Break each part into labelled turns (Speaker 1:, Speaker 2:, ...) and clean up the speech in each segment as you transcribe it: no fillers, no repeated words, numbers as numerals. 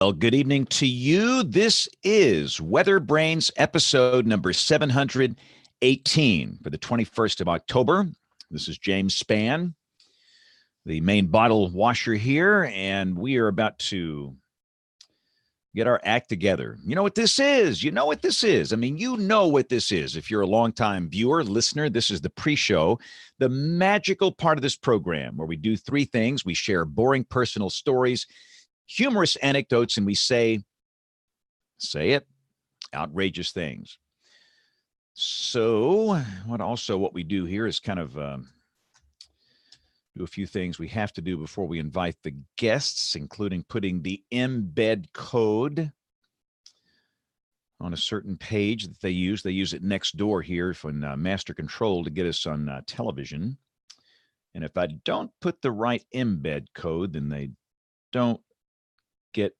Speaker 1: Well, good evening to you. This is WeatherBrains episode number 718 for the 21st of October. This is James Spann, the main bottle washer here, and we are about to get our act together. You know what this is? You know what this is. I mean, you know what this is. If you're a longtime viewer, listener, this is the pre-show, the magical part of this program where we do three things. We share boring personal stories, humorous anecdotes, and we say it, outrageous things. So what we do here is kind of do a few things we have to do before we invite the guests, including putting the embed code on a certain page that they use. They use it next door here from Master Control to get us on television. And if I don't put the right embed code, then they don't get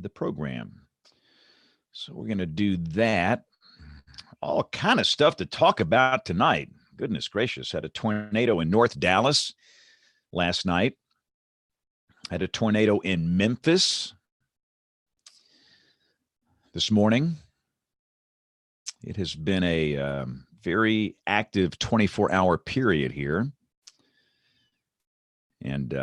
Speaker 1: the program. So we're going to do that. All kind of stuff to talk about tonight. Goodness gracious. Had a tornado in North Dallas last night. Had a tornado in Memphis this morning. It has been a very active 24-hour period here. And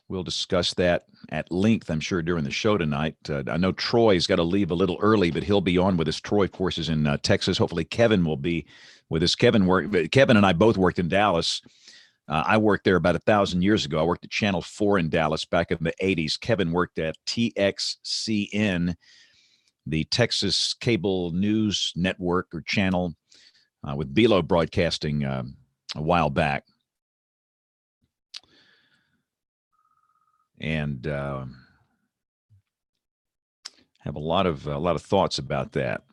Speaker 1: we'll discuss that at length, I'm sure, during the show tonight. I know Troy's got to leave a little early, but he'll be on with us. Troy, of course, is in Texas. Hopefully Kevin will be with us. Kevin and I both worked in Dallas. I worked there about 1,000 years ago. I worked at Channel 4 in Dallas back in the 80s. Kevin worked at TXCN, the Texas Cable News Network or channel, with Belo Broadcasting a while back. And have a lot of thoughts about that.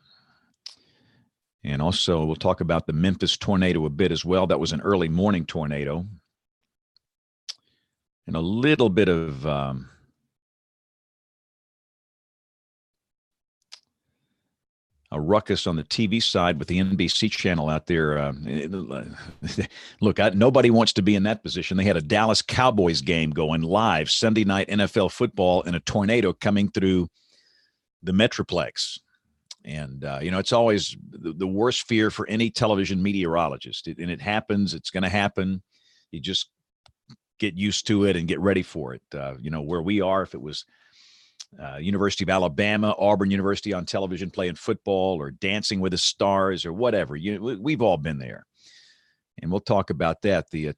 Speaker 1: And also, we'll talk about the Memphis tornado a bit as well. That was an early morning tornado. And a little bit of a ruckus on the TV side with the NBC channel out there. Look, nobody wants to be in that position. They had a Dallas Cowboys game going live, Sunday night NFL football, and a tornado coming through the Metroplex. And, it's always the worst fear for any television meteorologist. And it happens. It's going to happen. You just get used to it and get ready for it. Where we are, if it was University of Alabama, Auburn University on television playing football or Dancing with the Stars or whatever. We've all been there. And we'll talk about that. The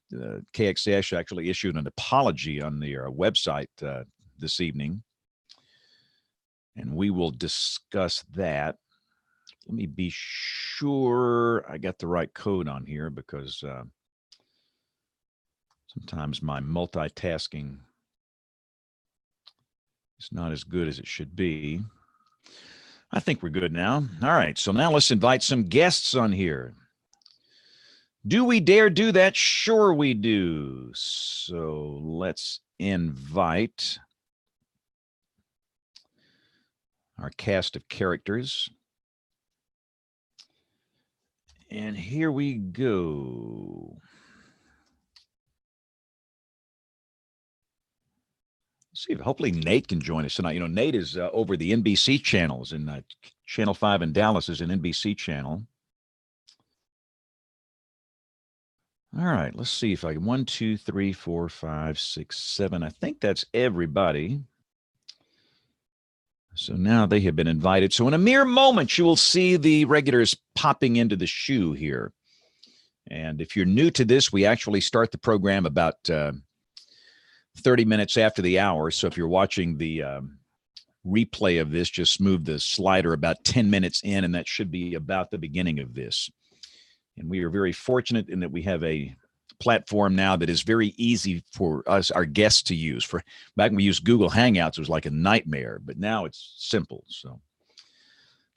Speaker 1: KXAS actually issued an apology on their website this evening. And we will discuss that. Let me be sure I got the right code on here because sometimes my multitasking it's not as good as it should be. I think we're good now. All right. So now let's invite some guests on here. Do we dare do that? Sure we do. So let's invite our cast of characters. And here we go. See if hopefully Nate can join us tonight. Nate is over the NBC channels, and Channel 5 in Dallas is an NBC channel. All right, let's see if I can. 1, 2, 3, 4, 5, 6, 7. I think that's everybody. So now they have been invited. So in a mere moment, you will see the regulars popping into the shoe here. And if you're new to this, we actually start the program about 30 minutes after the hour. So if you're watching the replay of this, just move the slider about 10 minutes in, and that should be about the beginning of this. And we are very fortunate in that we have a platform now that is very easy for us, our guests, to use. For back when we used Google Hangouts, it was like a nightmare, but now it's simple. So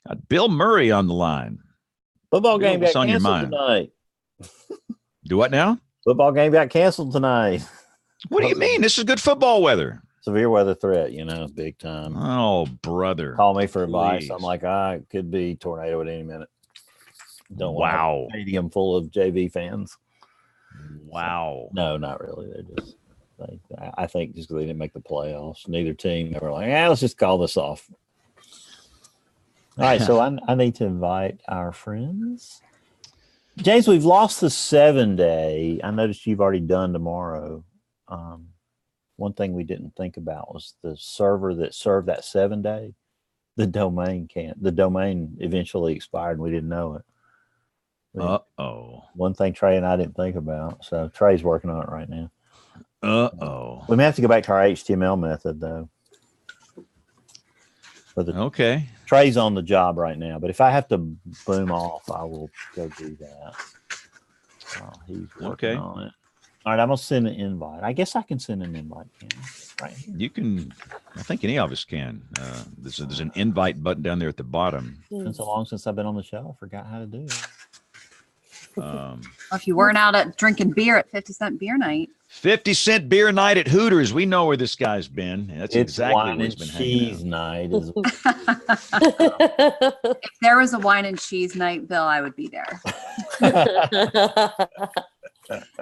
Speaker 1: got Bill Murray on the line.
Speaker 2: Football game got canceled tonight.
Speaker 1: Do what now?
Speaker 2: Football game got canceled tonight.
Speaker 1: What do you mean? This is good football weather.
Speaker 2: Severe weather threat, big time.
Speaker 1: Oh, brother.
Speaker 2: Call me for advice. I'm like, it could be tornado at any minute. Don't want a stadium full of JV fans.
Speaker 1: Wow.
Speaker 2: So, no, not really. They're just I think just because they didn't make the playoffs, neither team, they were like, yeah, let's just call this off. All right, so I need to invite our friends. James, we've lost the 7-day. I noticed you've already done tomorrow. One thing we didn't think about was the server that served that 7-day. The domain eventually expired and we didn't know it.
Speaker 1: Uh-oh.
Speaker 2: One thing Trey and I didn't think about. So Trey's working on it right now.
Speaker 1: Uh-oh.
Speaker 2: We may have to go back to our HTML method though.
Speaker 1: Okay.
Speaker 2: Trey's on the job right now, but if I have to boom off, I will go do that. He's working on it. All right, I'm gonna send an invite. I guess I can send an invite, right here.
Speaker 1: You can. I think any of us can. There's an invite button down there at the bottom.
Speaker 2: It's been so long since I've been on the show, I forgot how to do it.
Speaker 3: If you weren't out at drinking beer at 50-cent beer night.
Speaker 1: 50-cent beer night at Hooters. We know where this guy's been. That's exactly where he's been hanging out.
Speaker 2: Night.
Speaker 3: If there was a wine and cheese night, Bill, I would be there.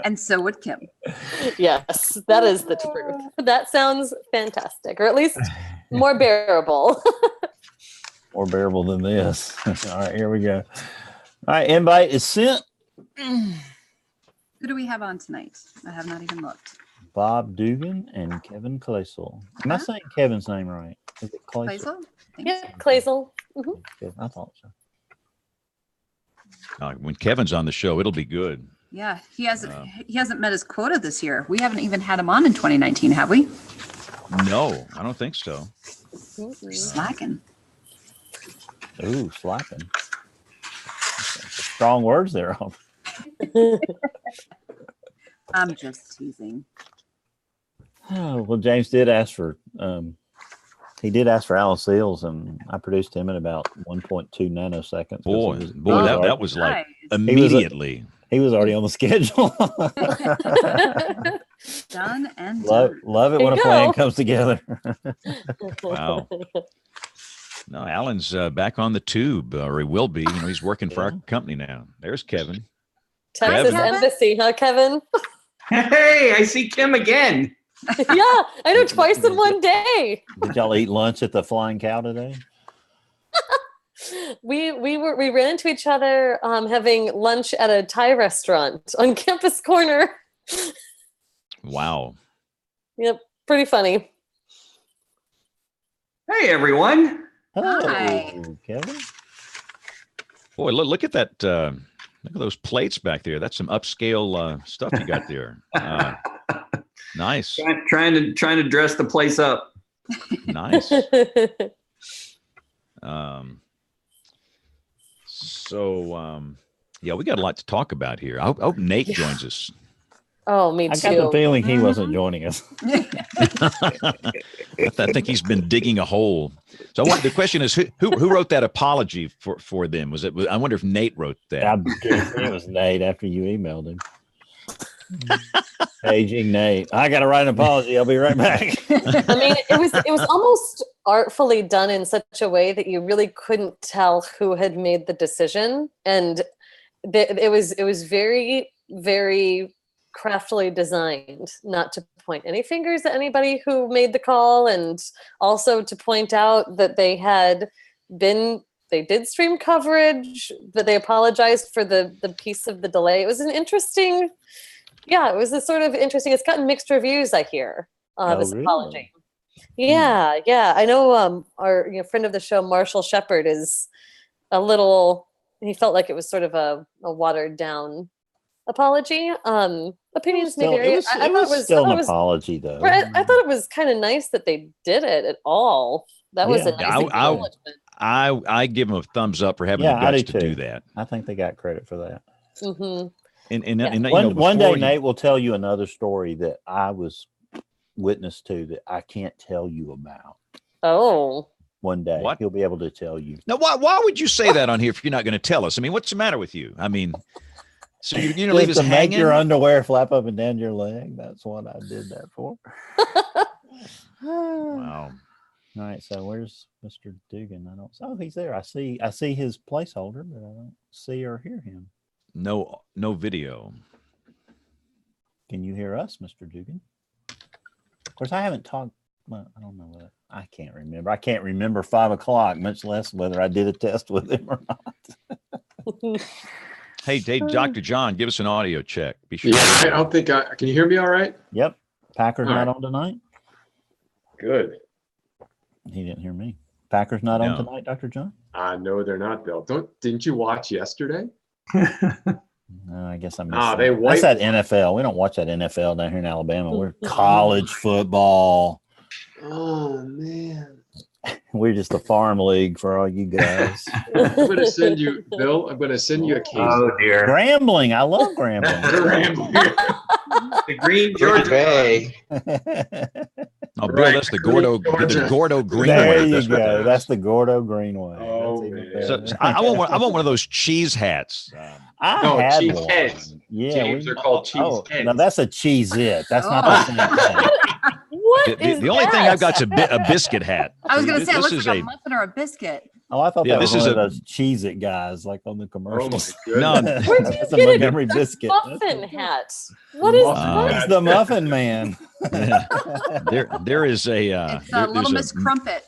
Speaker 3: And so would Kim.
Speaker 4: Yes, that is the truth. That sounds fantastic, or at least more bearable.
Speaker 2: More bearable than this. All right, here we go. All right, invite is sent.
Speaker 3: Who do we have on tonight? I have not even looked.
Speaker 2: Bob Dugan and Kevin Claisel. Am I saying Kevin's name right? Is it Claisel?
Speaker 3: Faisal?
Speaker 4: Yeah, Claisel. Mm-hmm.
Speaker 2: I thought so.
Speaker 1: When Kevin's on the show, it'll be good.
Speaker 3: Yeah, he hasn't met his quota this year. We haven't even had him on in 2019, have we?
Speaker 1: No, I don't think so.
Speaker 3: We're slacking.
Speaker 2: Ooh, slacking. Strong words there.
Speaker 3: I'm just teasing.
Speaker 2: Oh, well, James did ask for he did ask for Alan Seals, and I produced him in about 1.2 nanoseconds.
Speaker 1: Boy, that was like immediately.
Speaker 2: He was already on the schedule.
Speaker 3: Done and done.
Speaker 2: Love it when a plan comes together.
Speaker 1: Wow. No, Alan's back on the tube, or he will be. He's working for our company now. There's Kevin.
Speaker 4: Texas Embassy, huh, Kevin?
Speaker 5: Hey, I see Kim again.
Speaker 4: Yeah, I know, twice in one day.
Speaker 2: Did y'all eat lunch at the Flying Cow today?
Speaker 4: We ran into each other having lunch at a Thai restaurant on Campus Corner.
Speaker 1: Wow.
Speaker 4: Yep, pretty funny.
Speaker 5: Hey, everyone.
Speaker 2: Hello,
Speaker 3: Hi.
Speaker 2: Kevin.
Speaker 1: Boy, look at that. Look at those plates back there. That's some upscale stuff you got there. Nice.
Speaker 5: Trying to dress the place up.
Speaker 1: Nice. Yeah, we got a lot to talk about here. I hope Nate joins us.
Speaker 4: Oh, me too.
Speaker 2: I got the feeling he wasn't joining us.
Speaker 1: I think he's been digging a hole. So the question is, who wrote that apology for them? Was it? I wonder if Nate wrote that.
Speaker 2: I guess it was Nate after you emailed him. Paging Nate. I got to write an apology. I'll be right back.
Speaker 4: I mean, it was almost artfully done in such a way that you really couldn't tell who had made the decision, and it was very, very craftily designed, not to point any fingers at anybody who made the call, and also to point out that they did stream coverage, but they apologized for the piece of the delay. It was an interesting, it was a sort of interesting. It's gotten mixed reviews, I hear. This
Speaker 2: really?
Speaker 4: apology. Yeah. I know our friend of the show, Marshall Shepard, is a little. He felt like it was sort of a watered down apology. Opinions may vary.
Speaker 2: It was still an apology, though.
Speaker 4: I thought it was kind of nice that they did it at all. That was a nice acknowledgement.
Speaker 1: I give them a thumbs up for having the guts to do that.
Speaker 2: I think they got credit for that.
Speaker 4: Mm-hmm.
Speaker 2: One day, Nate will tell you another story that I was witness to that I can't tell you about.
Speaker 4: Oh.
Speaker 2: One day,
Speaker 1: what?
Speaker 2: He'll be able to tell you.
Speaker 1: Now, why would you say that on here if you're not going to tell us? I mean, what's the matter with you? I mean, so you're going to leave us hanging?
Speaker 2: Make your underwear flap up and down your leg. That's what I did that for.
Speaker 1: Wow.
Speaker 2: All right, so where's Mr. Dugan? I don't. Oh, he's there. I see his placeholder, but I don't see or hear him.
Speaker 1: No video.
Speaker 2: Can you hear us, Mr. Dugan? course, I haven't talked. Well, I don't know what I can't remember. I can't remember 5 o'clock, much less whether I did a test with him or not.
Speaker 1: Hey, Dr. John, give us an audio check. Be sure.
Speaker 6: Yeah, I don't think can you hear me all right?
Speaker 2: Yep. Packers
Speaker 6: All
Speaker 2: not
Speaker 6: right.
Speaker 2: on tonight.
Speaker 6: Good.
Speaker 2: He didn't hear me. Packers not on
Speaker 1: No.
Speaker 2: tonight, Dr. John?
Speaker 6: No, they're not, Bill. Didn't you watch yesterday?
Speaker 2: No, I guess I missed that.
Speaker 6: They
Speaker 2: That's that NFL. We don't watch that NFL down here in Alabama. We're college football.
Speaker 6: Oh man.
Speaker 2: We're just a farm league for all you guys.
Speaker 6: I'm gonna send you, Bill. I'm gonna send you a case.
Speaker 5: Oh dear.
Speaker 2: Grambling. I love Grambling.
Speaker 5: The Green
Speaker 7: Georgia
Speaker 5: Georgia.
Speaker 7: Bay.
Speaker 1: Oh, Bill,
Speaker 6: Right.
Speaker 1: that's the Gordo Greenway.
Speaker 2: There you
Speaker 1: That's what that
Speaker 2: go.
Speaker 1: is.
Speaker 2: That's the Gordo Greenway.
Speaker 6: Oh,
Speaker 2: That's even
Speaker 6: man.
Speaker 2: better.
Speaker 1: So I want one of those cheese hats.
Speaker 2: I had
Speaker 6: cheese
Speaker 2: one.
Speaker 6: heads.
Speaker 2: Yeah,
Speaker 6: James, they're called cheese heads.
Speaker 2: No, that's a cheese it. That's not the same thing.
Speaker 4: What
Speaker 1: The,
Speaker 4: is
Speaker 1: the only thing
Speaker 4: that?
Speaker 1: I've got's a biscuit hat.
Speaker 3: I was going to
Speaker 1: This
Speaker 3: say, it looks
Speaker 1: is
Speaker 3: like a muffin or a biscuit.
Speaker 2: Oh, I thought
Speaker 1: Yeah,
Speaker 2: that was
Speaker 1: this
Speaker 2: one
Speaker 1: is
Speaker 2: of
Speaker 1: a-
Speaker 2: those cheese it guys like on the
Speaker 6: Oh my
Speaker 2: commercials.
Speaker 1: No,
Speaker 6: goodness.
Speaker 4: Where'd you
Speaker 2: That's a
Speaker 4: get it?
Speaker 2: Montgomery biscuit.
Speaker 4: Muffin hat. What is
Speaker 6: Muffin
Speaker 4: what?
Speaker 2: He's the muffin man.
Speaker 1: there is a
Speaker 3: It's a Little Miss Crumpet.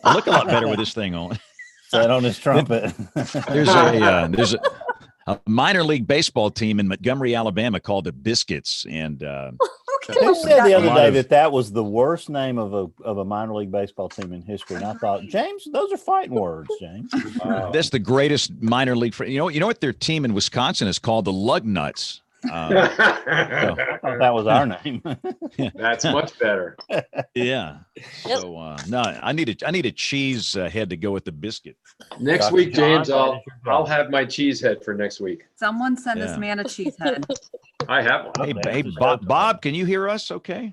Speaker 1: I look a lot better with this thing on.
Speaker 2: Sat on his trumpet.
Speaker 1: There's a minor league baseball team in Montgomery, Alabama called the Biscuits, and
Speaker 2: Who said the other
Speaker 1: A lot
Speaker 2: day
Speaker 1: of-
Speaker 2: that was the worst name of a minor league baseball team in history? And I thought, James, those are fighting words, James.
Speaker 6: Wow.
Speaker 1: that's the greatest minor league. You know what their team in Wisconsin is called? The Lug Nuts.
Speaker 2: I thought that was our name.
Speaker 6: That's much better.
Speaker 1: Yeah.
Speaker 4: Yep.
Speaker 1: So no, I need a cheese head to go with the biscuit.
Speaker 6: Next
Speaker 2: Dr.
Speaker 6: week,
Speaker 2: John,
Speaker 6: James,
Speaker 2: that
Speaker 6: I'll
Speaker 2: is your job.
Speaker 6: I'll have my cheese head for next week.
Speaker 3: Someone send
Speaker 1: Yeah.
Speaker 3: this man a cheese head.
Speaker 6: I have one.
Speaker 1: Hey,
Speaker 2: Okay,
Speaker 1: hey,
Speaker 2: just
Speaker 1: Bob,
Speaker 2: have
Speaker 1: Bob, can you hear us? Okay.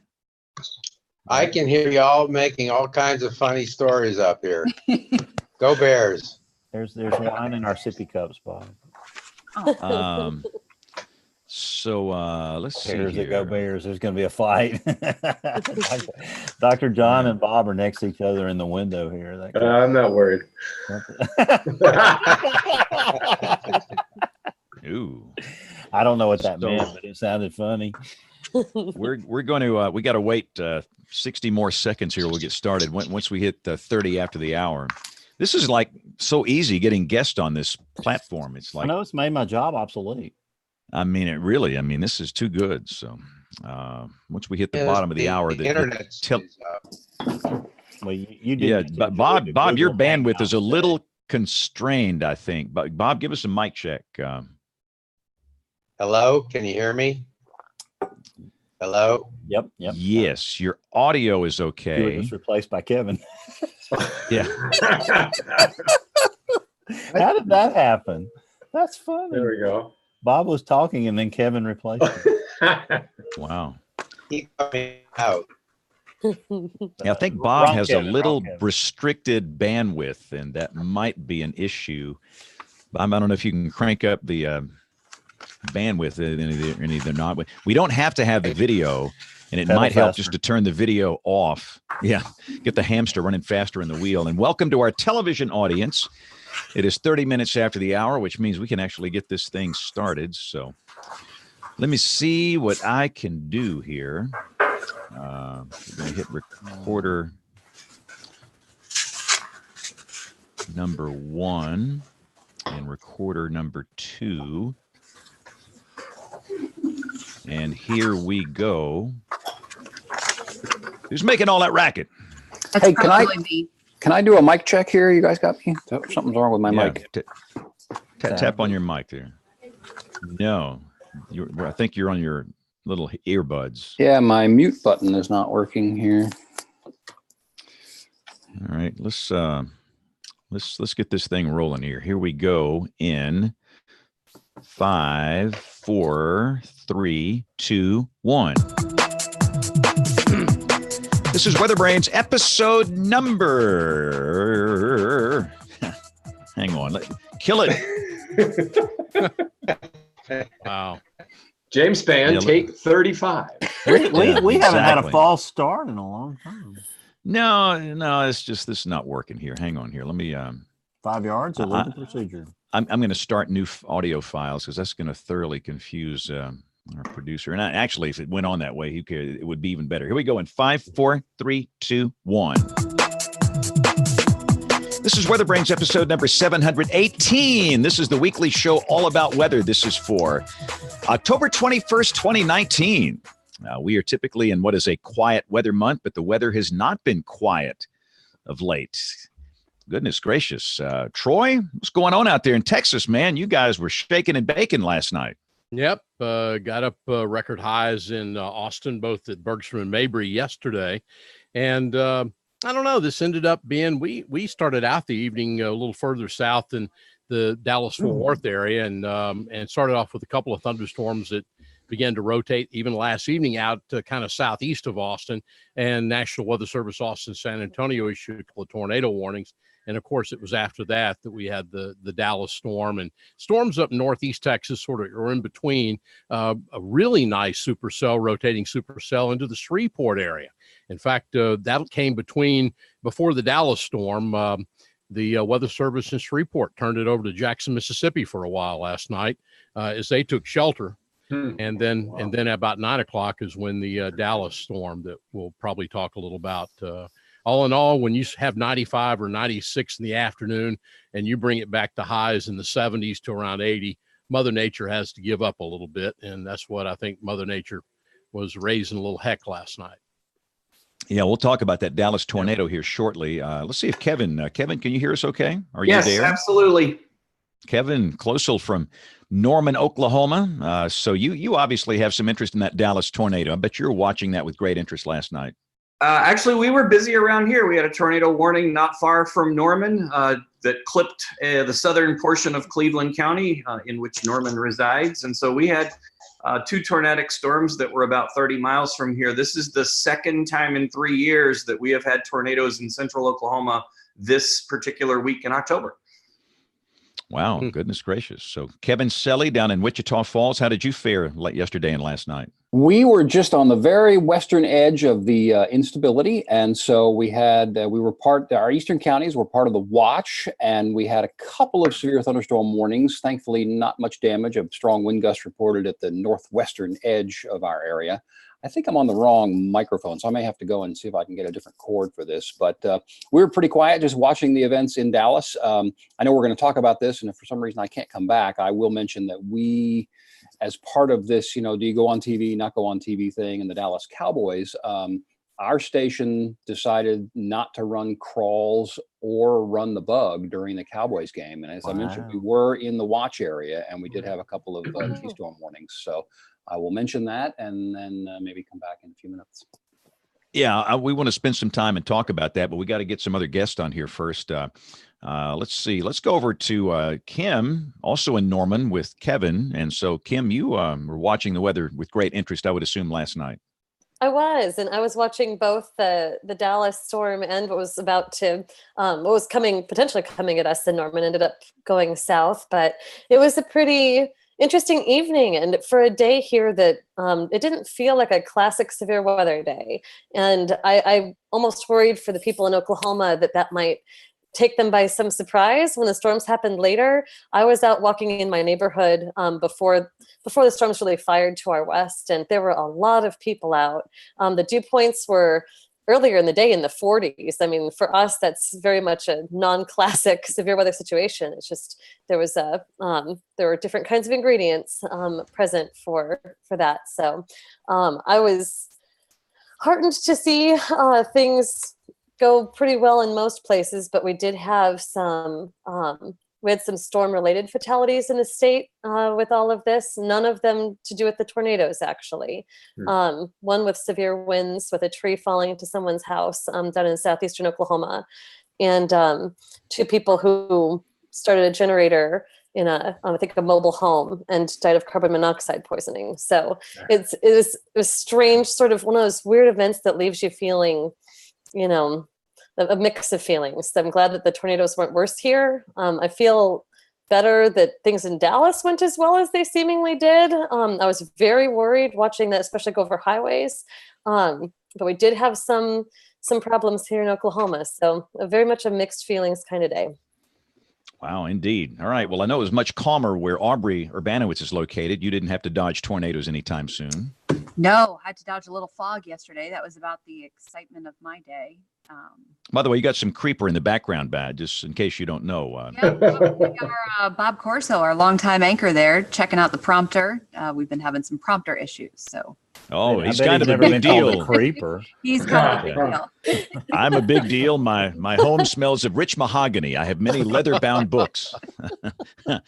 Speaker 7: I can hear y'all making all kinds of funny stories up here. Go Bears.
Speaker 2: There's wine in our sippy cups, Bob.
Speaker 1: So let's see
Speaker 2: Bears that go
Speaker 1: here.
Speaker 2: Bears. There's going to be a fight. Dr. John and Bob are next to each other in the window here. That
Speaker 6: I'm not worried.
Speaker 1: Ooh,
Speaker 2: I don't know what that
Speaker 1: So-
Speaker 2: meant, but it sounded funny.
Speaker 1: we're going to we got to wait 60 more seconds here. We'll get started once we hit 30 after the hour. This is like so easy getting guests on this platform. It's
Speaker 2: I
Speaker 1: like,
Speaker 2: know it's made my job obsolete.
Speaker 1: I mean, this is too good. So once we hit the bottom of the hour, the
Speaker 7: internet
Speaker 1: tel-
Speaker 7: is up.
Speaker 2: Well, you did.
Speaker 1: yeah,
Speaker 2: you
Speaker 1: but
Speaker 2: did
Speaker 1: Bob,
Speaker 2: the
Speaker 1: Bob, your
Speaker 2: Google
Speaker 1: bandwidth is a
Speaker 2: Hangouts
Speaker 1: little constrained, I think. But Bob, give us a mic check.
Speaker 7: Hello, can you hear me? Hello.
Speaker 2: Yep.
Speaker 1: Yes, your audio is
Speaker 2: You were
Speaker 1: okay.
Speaker 2: just replaced by Kevin.
Speaker 1: Yeah.
Speaker 2: How did that happen? That's funny.
Speaker 6: There we go.
Speaker 2: Bob was talking and then Kevin replaced him.
Speaker 1: Wow.
Speaker 7: Keep coming out.
Speaker 1: Yeah, I think Bob
Speaker 2: Wrong
Speaker 1: has
Speaker 2: Kevin,
Speaker 1: a
Speaker 2: wrong
Speaker 1: little
Speaker 2: Kevin.
Speaker 1: restricted bandwidth, and that might be an issue. I don't know if you can crank up the bandwidth in either not. We don't have to have the video, and it
Speaker 2: Pedal
Speaker 1: might help
Speaker 2: faster.
Speaker 1: just to turn the video off. Yeah, get the hamster running faster in the wheel. And welcome to our television audience. It is 30 minutes after the hour, which means we can actually get this thing started. So let me see what I can do here. We're going to hit recorder number 1 and recorder number 2. And here we go. Who's making all that racket?
Speaker 3: That's
Speaker 8: Hey, can I-
Speaker 3: probably me.
Speaker 8: Can I do a mic check here? You guys got me? Something's wrong with my
Speaker 1: Yeah,
Speaker 8: mic.
Speaker 1: tap on your mic there. No, I think you're on your little earbuds.
Speaker 8: Yeah, my mute button is not working here.
Speaker 1: All right, let's get this thing rolling here. Here we go in 5, 4, 3, 2, 1. This is WeatherBrains episode number. Hang on, kill it.
Speaker 9: Wow.
Speaker 6: James Spann,
Speaker 1: Yeah,
Speaker 6: take 35.
Speaker 2: We
Speaker 1: Yeah,
Speaker 2: haven't had a
Speaker 1: exactly.
Speaker 2: false start in a long time.
Speaker 1: No, it's just this is not working here. Hang on here. Let me.
Speaker 2: 5 yards, illegal procedure.
Speaker 1: I'm going to start new audio files because that's going to thoroughly confuse our producer. And actually, if it went on that way, who cares? It would be even better. Here we go in 5, 4, 3, 2, 1. This is WeatherBrains episode number 718. This is the weekly show all about weather. This is for October 21st, 2019. We are typically in what is a quiet weather month, but the weather has not been quiet of late. Goodness gracious. Troy, what's going on out there in Texas, man? You guys were shaking and baking last night.
Speaker 9: Yep. Got up record highs in Austin, both at Bergstrom and Mabry yesterday. And I don't know, this ended up being, we started out the evening a little further south than the Dallas-Fort Worth area and started off with a couple of thunderstorms that began to rotate even last evening out to kind of southeast of Austin. And National Weather Service Austin San Antonio issued a couple of tornado warnings. And of course, it was after that we had the Dallas storm, and storms up northeast Texas sort of are in between a really nice supercell, rotating supercell into the Shreveport area. In fact, that came before the Dallas storm. The Weather Service in Shreveport turned it over to Jackson, Mississippi for a while last night as they took shelter. And then about 9 o'clock is when the Dallas storm that we'll probably talk a little about. All in all, when you have 95 or 96 in the afternoon and you bring it back to highs in the 70s to around 80, Mother Nature has to give up a little bit. And that's what I think Mother Nature was raising a little heck last night.
Speaker 1: Yeah, we'll talk about that Dallas tornado here shortly. Let's see if Kevin, can you hear us okay? Are
Speaker 5: Yes,
Speaker 1: you there?
Speaker 5: absolutely.
Speaker 1: Kevin Closel from Norman, Oklahoma. So you obviously have some interest in that Dallas tornado. I bet you were watching that with great interest last night.
Speaker 5: Actually, we were busy around here. We had a tornado warning not far from Norman that clipped the southern portion of Cleveland County in which Norman resides. And so we had 2 tornadic storms that were about 30 miles from here. This is the second time in 3 years that we have had tornadoes in central Oklahoma this particular week in October.
Speaker 1: Wow, goodness gracious. So Kevin Selly down in Wichita Falls, how did you fare yesterday and last night?
Speaker 8: We were just on the very western edge of the instability. And so we had, our eastern counties were part of the watch, and we had a couple of severe thunderstorm warnings. Thankfully, not much damage. A strong wind gust reported at the northwestern edge of our area. I think I'm on the wrong microphone, so I may have to go and see if I can get a different cord for this. But we were pretty quiet just watching the events in Dallas. I know we're going to talk about this, and if for some reason I can't come back, I will mention that we, as part of this, do you go on TV, not go on TV thing, and the Dallas Cowboys, our station decided not to run crawls or run the bug during the Cowboys game. And as I mentioned, we were in the watch area, and we did have a couple of T-storm warnings. So I will mention that and then maybe come back in a few minutes.
Speaker 1: Yeah, we want to spend some time and talk about that, but we got to get some other guests on here first. Let's see. Let's go over to Kim, also in Norman with Kevin. And so, Kim, you were watching the weather with great interest, I would assume, last night.
Speaker 4: I was, and I was watching both the Dallas storm and what was potentially coming at us in Norman ended up going south. But it was a pretty interesting evening, and for a day here that it didn't feel like a classic severe weather day. And I almost worried for the people in Oklahoma that might take them by some surprise when the storms happened later. I was out walking in my neighborhood before the storms really fired to our west, and there were a lot of people out. The dew points were earlier in the day in the 40s. I mean, for us, that's very much a non-classic severe weather situation. It's just there were different kinds of ingredients present for that. So I was heartened to see things go pretty well in most places, but we did have some storm-related fatalities in the state with all of this. None of them to do with the tornadoes, actually. One with severe winds, with a tree falling into someone's house down in southeastern Oklahoma, and 2 people who started a generator in I think a mobile home and died of carbon monoxide poisoning. So it was strange, sort of one of those weird events that leaves you feeling, a mix of feelings. I'm glad that the tornadoes weren't worse here. I feel better that things in Dallas went as well as they seemingly did. I was very worried watching that, especially go over highways. But we did have some problems here in Oklahoma. So very much a mixed feelings kind of day.
Speaker 1: Wow, indeed. All right. Well, I know it was much calmer where Aubrey Urbanowitz is located. You didn't have to dodge tornadoes anytime soon.
Speaker 3: No, I had to dodge a little fog yesterday. That was about the excitement of my day.
Speaker 1: By the way, you got some creeper in the background, Bad, just in case you don't know.
Speaker 3: Yeah, we got our Bob Corso, our longtime anchor there, checking out the prompter. We've been having some prompter issues, so.
Speaker 1: Oh,
Speaker 2: I
Speaker 1: he's
Speaker 2: bet
Speaker 1: kind of a
Speaker 2: never
Speaker 1: big
Speaker 2: been called
Speaker 1: deal.
Speaker 2: a creeper.
Speaker 3: He's kind of a big deal.
Speaker 1: I'm a big deal. My home smells of rich mahogany. I have many leather-bound books. All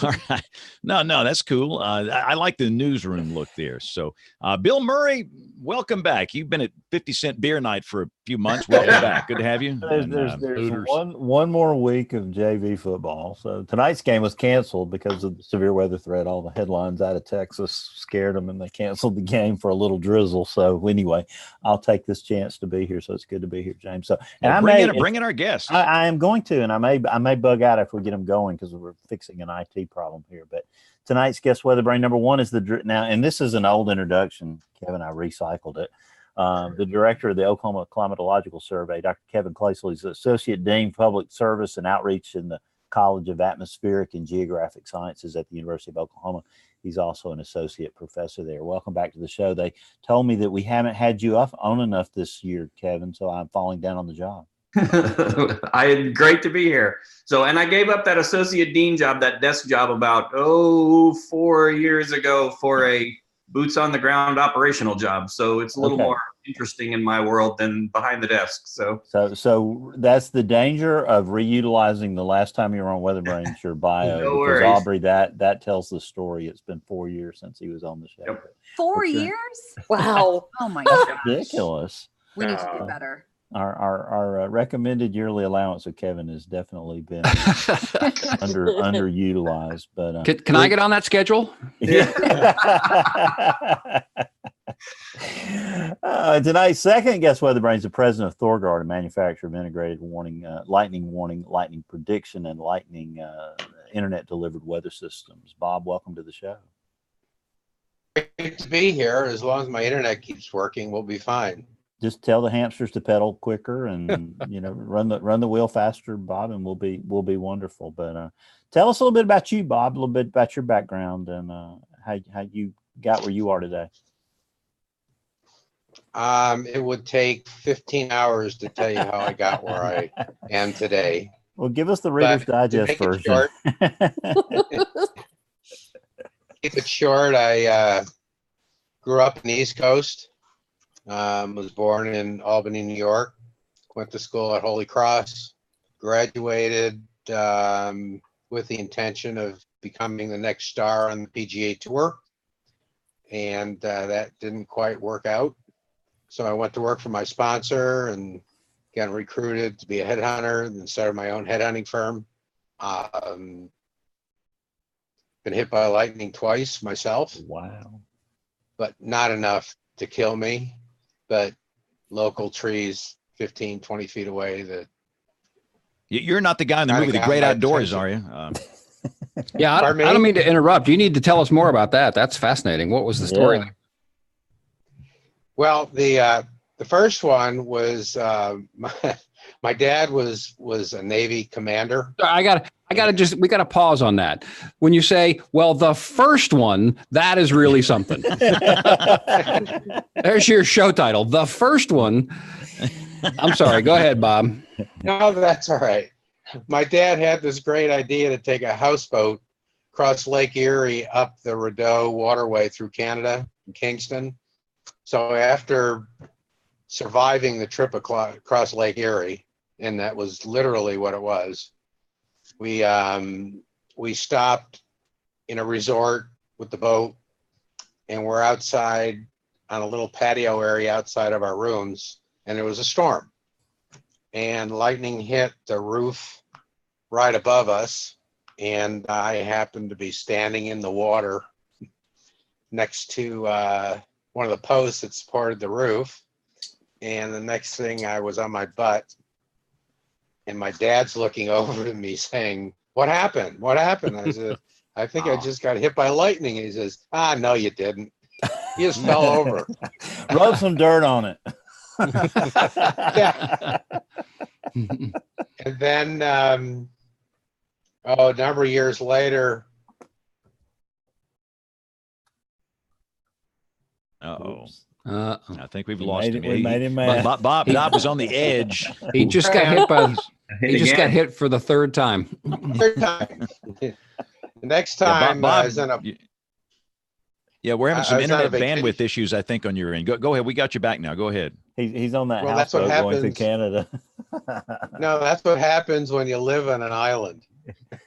Speaker 1: right. No, that's cool. I like the newsroom look there. So, Bill Murray, welcome back. You've been at 50-cent beer night for a few months. Welcome back. Good to have you.
Speaker 2: There's one more week of JV football. So tonight's game was canceled because of the severe weather threat. All the headlines out of Texas scared them, and they canceled the game for a little drizzle. So anyway, I'll take this chance to be here. So it's good to be here, James. So and
Speaker 1: bring in our guests.
Speaker 2: I am going to, and I may bug out if we get them going because we're fixing an IT problem here. But tonight's guest WeatherBrain number one is now, and this is an old introduction, Kevin. I recycled it. The director of the Oklahoma Climatological Survey, Dr. Kevin Claysel, is Associate Dean, Public Service and Outreach in the College of Atmospheric and Geographic Sciences at the University of Oklahoma. He's also an associate professor there. Welcome back to the show. They told me that we haven't had you on enough this year, Kevin, so I'm falling down on the job.
Speaker 5: Great to be here. So, and I gave up that associate dean job, that desk job about 4 years ago for a boots on the ground operational job. So it's a little more interesting in my world than behind the desk. So
Speaker 2: that's the danger of reutilizing the last time you were on WeatherBrains, your bio.
Speaker 5: No
Speaker 2: because
Speaker 5: worries.
Speaker 2: Aubrey, that tells the story. It's been 4 years since he was on the show.
Speaker 5: Yep.
Speaker 3: 4 years?
Speaker 4: Wow.
Speaker 3: Oh my gosh.
Speaker 2: Ridiculous.
Speaker 3: We need to do better.
Speaker 2: Our recommended yearly allowance of Kevin has definitely been underutilized. But
Speaker 8: can I get on that schedule?
Speaker 2: Yeah. Tonight's second guest WeatherBrains, the president of Thor, a manufacturer of integrated lightning warning, lightning prediction, and lightning internet delivered weather systems. Bob, welcome to the show.
Speaker 7: Great to be here. As long as my internet keeps working, we'll be fine.
Speaker 2: Just tell the hamsters to pedal quicker and run the wheel faster, Bob, and we'll be wonderful. But tell us a little bit about you, Bob, a little bit about your background and how you got where you are today.
Speaker 7: It would take 15 hours to tell you how I got where I am today.
Speaker 2: Well, give us the Reader's Digest version.
Speaker 7: Keep it short. I grew up in the East Coast. Was born in Albany, New York. Went to school at Holy Cross. Graduated with the intention of becoming the next star on the PGA Tour. And that didn't quite work out. So I went to work for my sponsor and got recruited to be a headhunter and started my own headhunting firm. Been hit by lightning twice myself.
Speaker 2: Wow.
Speaker 7: But not enough to kill me. But local trees 15, 20 feet away that.
Speaker 1: You're not the guy in the movie The Great Outdoors, are you?
Speaker 8: Yeah, I don't mean to interrupt. You need to tell us more about that. That's fascinating. What was the story?
Speaker 2: Yeah.
Speaker 7: Well, the first one was my dad was a Navy commander.
Speaker 8: We gotta pause on that. When you say, well, the first one, that is really something. There's your show title. The first one. I'm sorry. Go ahead, Bob.
Speaker 7: No, that's all right. My dad had this great idea to take a houseboat across Lake Erie up the Rideau waterway through Canada and Kingston. So after surviving the trip across Lake Erie, and that was literally what it was, we stopped in a resort with the boat, and we're outside on a little patio area outside of our rooms, and there was a storm, and lightning hit the roof right above us, and I happened to be standing in the water next to one of the posts that supported the roof, and the next thing I was on my butt, and my dad's looking over to me saying, "What happened? What happened?" I said, "I think I just got hit by lightning." And he says, "No, you didn't. You just fell over."
Speaker 2: Rub some dirt on it.
Speaker 7: Yeah. And then Oh, a number of years later.
Speaker 1: Uh-oh.
Speaker 8: Uh,
Speaker 1: I think we've
Speaker 2: We
Speaker 1: lost
Speaker 2: made
Speaker 1: him.
Speaker 2: it- we made him mad.
Speaker 1: Bob was on the edge.
Speaker 8: he just got hit by.
Speaker 5: Hit
Speaker 8: He just got
Speaker 5: again.
Speaker 8: hit for the third time.
Speaker 7: Third time. The next
Speaker 1: Yeah,
Speaker 7: time
Speaker 1: Bob,
Speaker 7: I was in a
Speaker 1: yeah, we're having
Speaker 7: I
Speaker 1: some
Speaker 7: was on a
Speaker 1: internet bandwidth
Speaker 7: vacation.
Speaker 1: issues, I think, on your end. Go ahead. We got you back now. Go ahead.
Speaker 2: He's on that
Speaker 7: Well, that's what
Speaker 2: houseboat going to
Speaker 7: happens.
Speaker 2: Canada.
Speaker 7: No, that's what happens when you live on an island.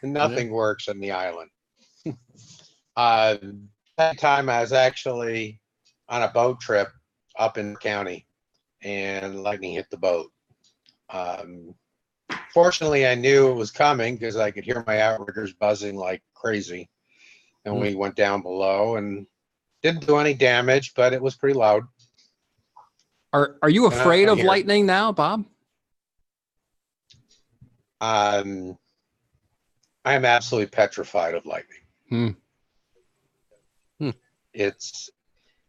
Speaker 7: Nothing works on the island. That time I was actually on a boat trip up in the county, and lightning hit the boat. Fortunately, I knew it was coming because I could hear my outriggers buzzing like crazy. And we went down below and didn't do any damage, but it was pretty loud.
Speaker 8: Are you afraid of
Speaker 7: here.
Speaker 8: lightning now, Bob?
Speaker 7: I am absolutely petrified of lightning. It's,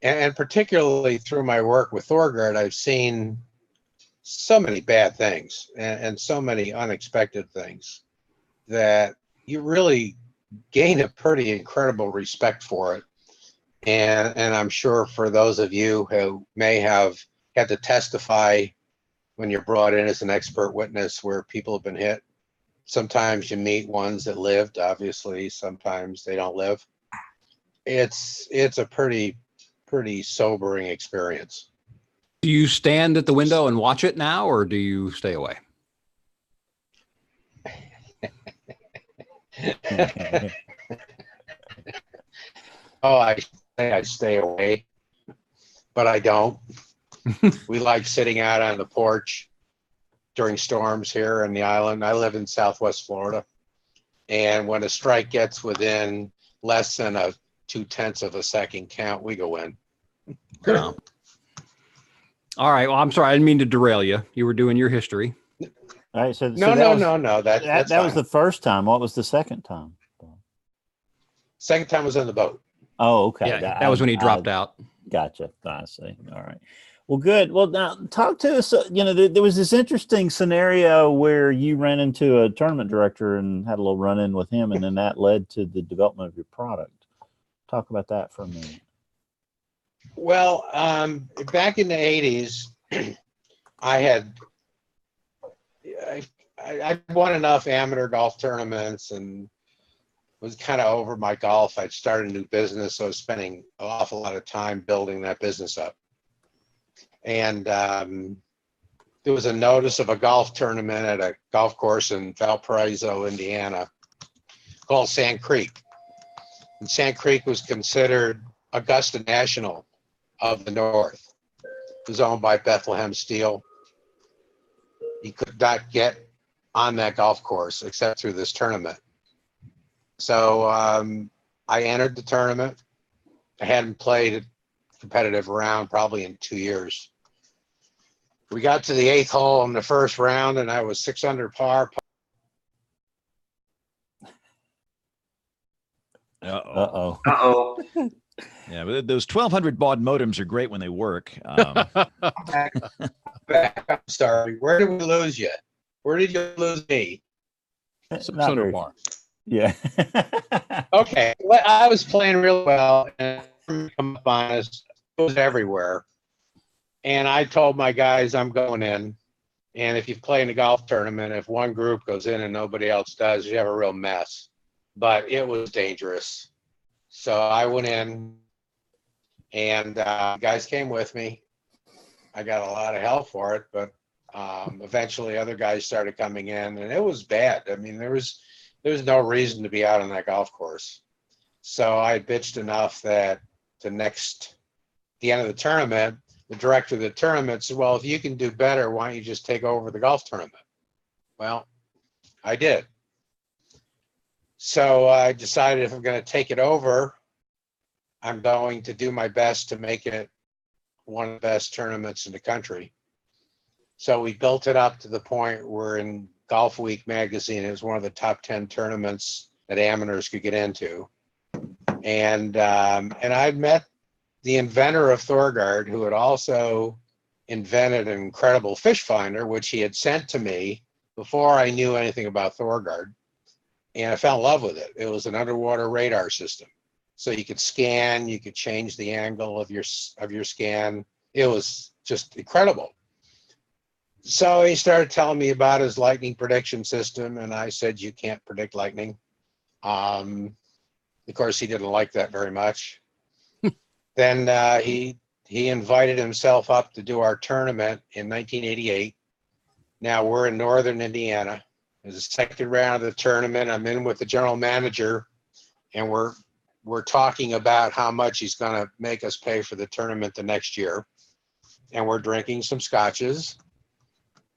Speaker 7: and particularly through my work with Thorgard, I've seen so many bad things and so many unexpected things that you really gain a pretty incredible respect for it. And I'm sure for those of you who may have had to testify when you're brought in as an expert witness where people have been hit, sometimes you meet ones that lived, obviously, sometimes they don't live. It's a pretty sobering experience.
Speaker 8: Do you stand at the window and watch it now, or do you stay away?
Speaker 7: Oh, I say I stay away, but I don't. We like sitting out on the porch during storms here in the island. I live in Southwest Florida. And when a strike gets within less than a 0.2 of a second count, we go in.
Speaker 8: No. All right. Well, I'm sorry. I didn't mean to derail you. You were doing your history.
Speaker 2: All right. So
Speaker 7: No. That's
Speaker 2: that was
Speaker 7: fine.
Speaker 2: the first time. What was the second time?
Speaker 7: Second time was on the boat.
Speaker 2: Oh, okay.
Speaker 8: Yeah, that was when he dropped out.
Speaker 2: Gotcha. I see. All right. Well, good. Well, now talk to us. There was this interesting scenario where you ran into a tournament director and had a little run-in with him, and then that led to the development of your product. Talk about that for a minute.
Speaker 7: Well, back in the 80s, I won enough amateur golf tournaments and was kind of over my golf. I'd started a new business, so I was spending an awful lot of time building that business up. And there was a notice of a golf tournament at a golf course in Valparaiso, Indiana, called Sand Creek. And Sand Creek was considered Augusta National of the North. It was owned by Bethlehem Steel. You could not get on that golf course except through this tournament. So I entered the tournament. I hadn't played a competitive round probably in 2 years. We got to the 8th hole in the first round, and I was 6 under par.
Speaker 2: Uh-oh.
Speaker 1: Yeah, but those 1200 baud modems are great when they work.
Speaker 7: Back, I'm sorry. Where did we lose you? Where did you lose me?
Speaker 2: Not
Speaker 9: under
Speaker 2: very-
Speaker 9: par.
Speaker 2: Yeah.
Speaker 7: Okay, well, I was playing real well, and come up on us, it was everywhere. And I told my guys I'm going in. And if you play in a golf tournament, if one group goes in and nobody else does, you have a real mess. But it was dangerous. So I went in, and guys came with me. I got a lot of help for it, but eventually other guys started coming in, and it was bad. I mean, there was no reason to be out on that golf course. So I bitched enough that the end of the tournament, the director of the tournament said, well, if you can do better, why don't you just take over the golf tournament? Well, I did. So I decided if I'm going to take it over, I'm going to do my best to make it one of the best tournaments in the country. So we built it up to the point where in Golf Week magazine, it was one of the top 10 tournaments that amateurs could get into. And I met the inventor of Thorgard, who had also invented an incredible fish finder, which he had sent to me before I knew anything about Thorgard. and I fell in love with it. It was an underwater radar system. So you could scan, you could change the angle of your scan. It was just incredible. So he started telling me about his lightning prediction system, and I said, you can't predict lightning. Of course, he didn't like that very much. Then he invited himself up to do our tournament in 1988. Now we're in northern Indiana. There's a second round of the tournament. I'm in with the general manager, and we're talking about how much he's going to make us pay for the tournament the next year. And we're drinking some scotches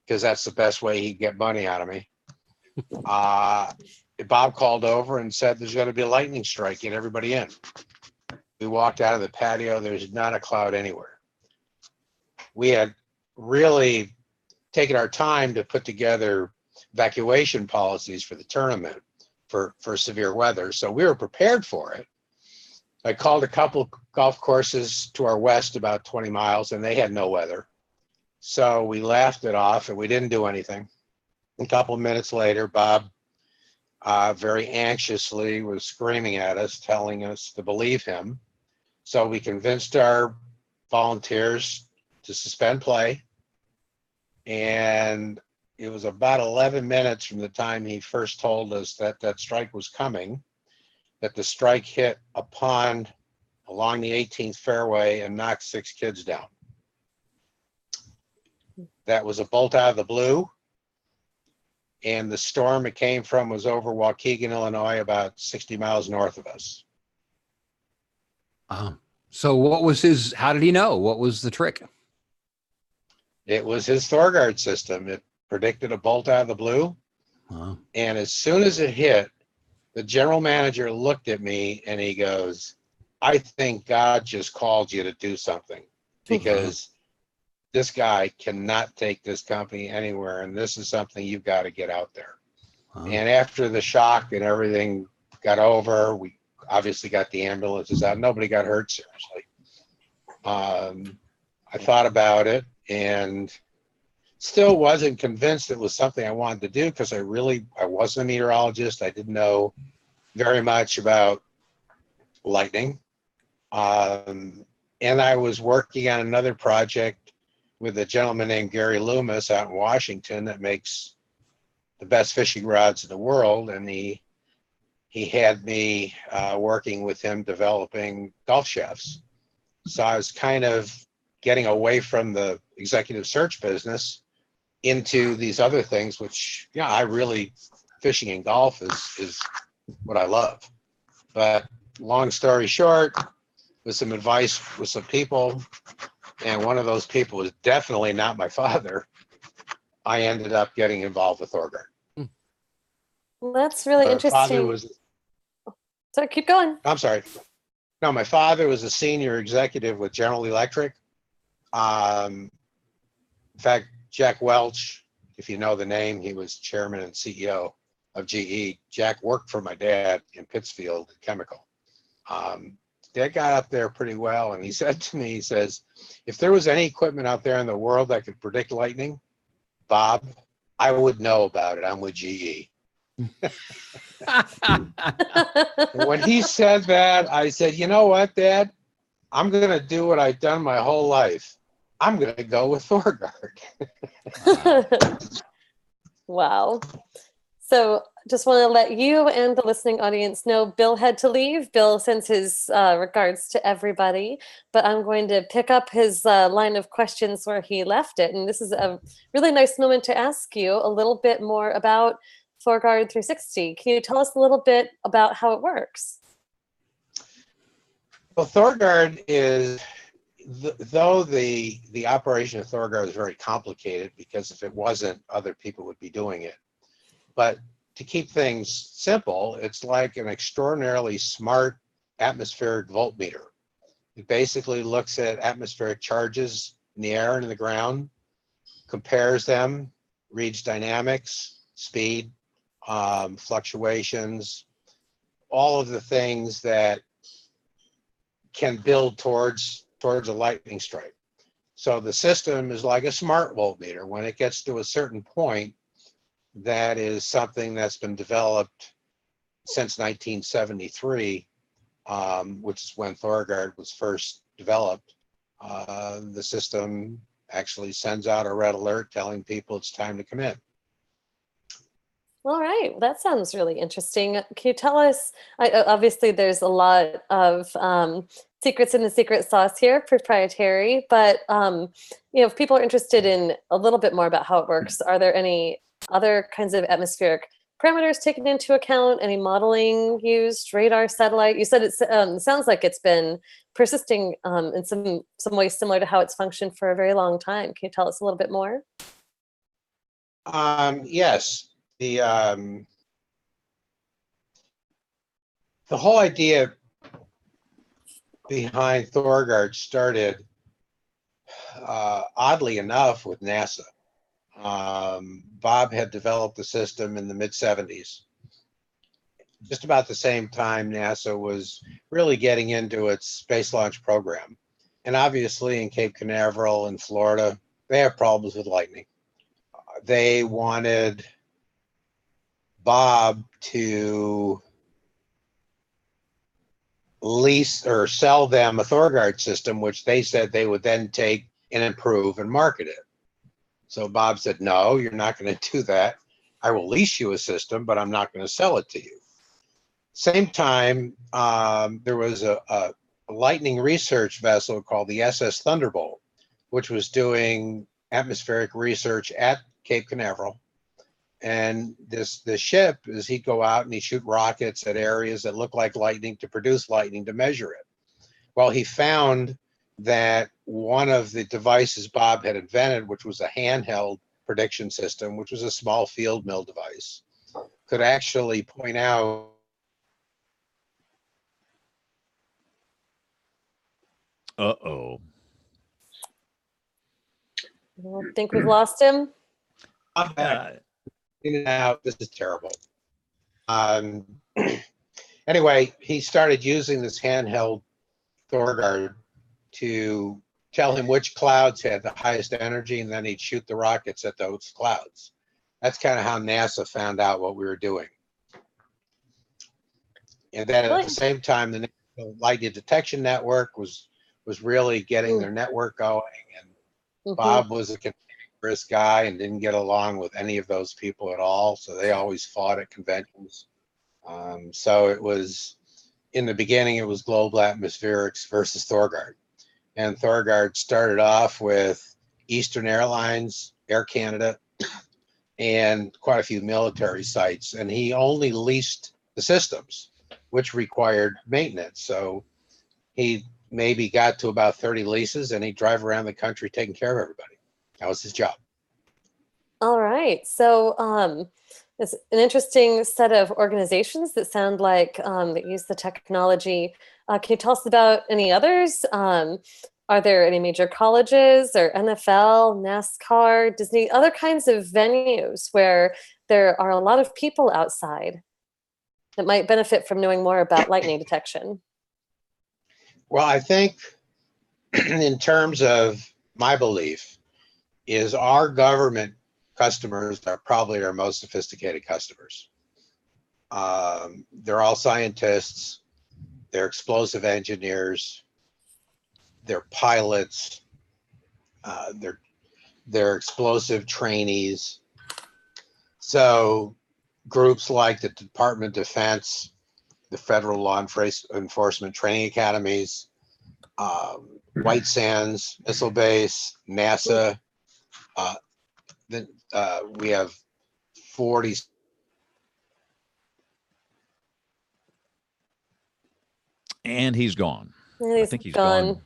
Speaker 7: because that's the best way he'd get money out of me. Bob called over and said, there's going to be a lightning strike. Get everybody in. We walked out of the patio. There's not a cloud anywhere. We had really taken our time to put together evacuation policies for the tournament for severe weather. So we were prepared for it. I called a couple golf courses to our west about 20 miles, and they had no weather. So we laughed it off, and we didn't do anything. A couple of minutes later, Bob very anxiously was screaming at us, telling us to believe him. So we convinced our volunteers to suspend play. And it was about 11 minutes from the time he first told us that that strike was coming, that the strike hit a pond along the 18th fairway and knocked 6 kids down. That was a bolt out of the blue. And the storm it came from was over Waukegan, Illinois, about 60 miles north of us.
Speaker 8: So what was how did he know? What was the trick?
Speaker 7: It was his Thorgard system. It predicted a bolt out of the blue.
Speaker 8: Wow.
Speaker 7: And as soon as it hit, the general manager looked at me and he goes, I think God just called you to do something because this guy cannot take this company anywhere. And this is something you've got to get out there. And after the shock and everything got over, we obviously got the ambulances out. Nobody got hurt seriously. I thought about it and still wasn't convinced it was something I wanted to do because I wasn't a meteorologist. I didn't know very much about lightning. And I was working on another project with a gentleman named Gary Loomis out in Washington that makes the best fishing rods in the world. And he had me working with him developing golf shafts. So I was kind of getting away from the executive search business into these other things, which, yeah, I really, fishing and golf is what I love. But long story short, with some advice with some people, and one of those people was definitely not my father, I ended up getting involved with Thorgard.
Speaker 4: Well, that's really interesting. So keep going.
Speaker 7: I'm sorry. No, my father was a senior executive with General Electric. In fact, Jack Welch, if you know the name, he was chairman and CEO of GE. Jack worked for my dad in Pittsfield Chemical. Dad got up there pretty well, and he said to me, he says, if there was any equipment out there in the world that could predict lightning, Bob, I would know about it. I'm with GE. When he said that, I said, you know what, Dad? I'm going to do what I've done my whole life. I'm going to go with Thorgard.
Speaker 4: Wow. So just want to let you and the listening audience know Bill had to leave. Bill sends his regards to everybody, but I'm going to pick up his line of questions where he left it. And this is a really nice moment to ask you a little bit more about Thorgard 360. Can you tell us a little bit about how it works?
Speaker 7: Well, Thorgard is, though the operation of Thorgard is very complicated, because if it wasn't, other people would be doing it. But to keep things simple, it's like an extraordinarily smart atmospheric voltmeter. It basically looks at atmospheric charges in the air and in the ground, compares them, reads dynamics, speed, fluctuations, all of the things that can build towards a lightning strike. So the system is like a smart voltmeter. When it gets to a certain point, that is something that's been developed since 1973, which is when ThorGuard was first developed, the system actually sends out a red alert telling people it's time to come in.
Speaker 4: All right, that sounds really interesting. Can you tell us, obviously there's a lot of secrets in the secret sauce here, proprietary, but if people are interested in a little bit more about how it works, are there any other kinds of atmospheric parameters taken into account, any modeling used, radar, satellite? You said it sounds like it's been persisting in some ways similar to how it's functioned for a very long time. Can you tell us a little bit more?
Speaker 7: Yes. The whole idea behind ThorGuard started, oddly enough, with NASA. Bob had developed the system in the mid-70s. Just about the same time NASA was really getting into its space launch program. And obviously in Cape Canaveral in Florida, they have problems with lightning. They wanted Bob to lease or sell them a ThorGuard system, which they said they would then take and improve and market it. So Bob said, no, you're not going to do that. I will lease you a system, but I'm not going to sell it to you. Same time, there was a lightning research vessel called the SS Thunderbolt, which was doing atmospheric research at Cape Canaveral. And the ship, is he'd go out and he'd shoot rockets at areas that look like lightning to produce lightning to measure it. Well, he found that one of the devices Bob had invented, which was a handheld prediction system, which was a small field mill device, could actually point out.
Speaker 1: Uh-oh.
Speaker 4: I think we've lost him.
Speaker 7: I'm back. In and out. This is terrible. Anyway, he started using this handheld ThorGuard to tell him which clouds had the highest energy, and then he'd shoot the rockets at those clouds. That's kind of how NASA found out what we were doing. And then at the same time, the National Lightning Detection Network was really getting their network going, and Bob was a cantankerous guy and didn't get along with any of those people at all. So they always fought at conventions. So it was, in the beginning, it was Global Atmospherics versus ThorGuard. And ThorGuard started off with Eastern Airlines, Air Canada, and quite a few military sites. And he only leased the systems, which required maintenance. So he maybe got to about 30 leases, and he'd drive around the country taking care of everybody. That was his job.
Speaker 4: All right. So it's an interesting set of organizations that sound like that use the technology. Can you tell us about any others? Are there any major colleges or NFL, NASCAR, Disney, other kinds of venues where there are a lot of people outside that might benefit from knowing more about lightning detection?
Speaker 7: Well, I think in terms of my belief is our government customers are probably our most sophisticated customers. They're all scientists, they're explosive engineers, they're pilots, they're explosive trainees. So groups like the Department of Defense, the Federal Law Enforcement Training Academies, White Sands Missile Base, NASA. We have 40.
Speaker 1: And he's gone.
Speaker 4: I
Speaker 1: think he's gone.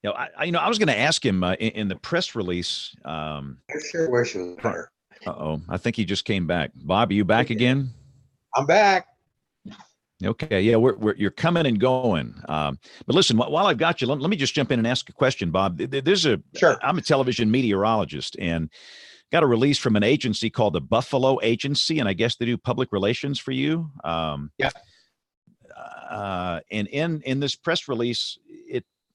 Speaker 1: I was going to ask him in the press release.
Speaker 7: I sure wish it was better.
Speaker 1: Uh-oh. I think he just came back. Bob, are you back again? I'm
Speaker 7: back.
Speaker 1: Okay. Yeah, you're coming and going. But listen, while I've got you, let me just jump in and ask a question, Bob.
Speaker 7: Sure.
Speaker 1: I'm a television meteorologist and got a release from an agency called the Buffalo Agency, and I guess they do public relations for you.
Speaker 7: Yeah.
Speaker 1: And in this press release,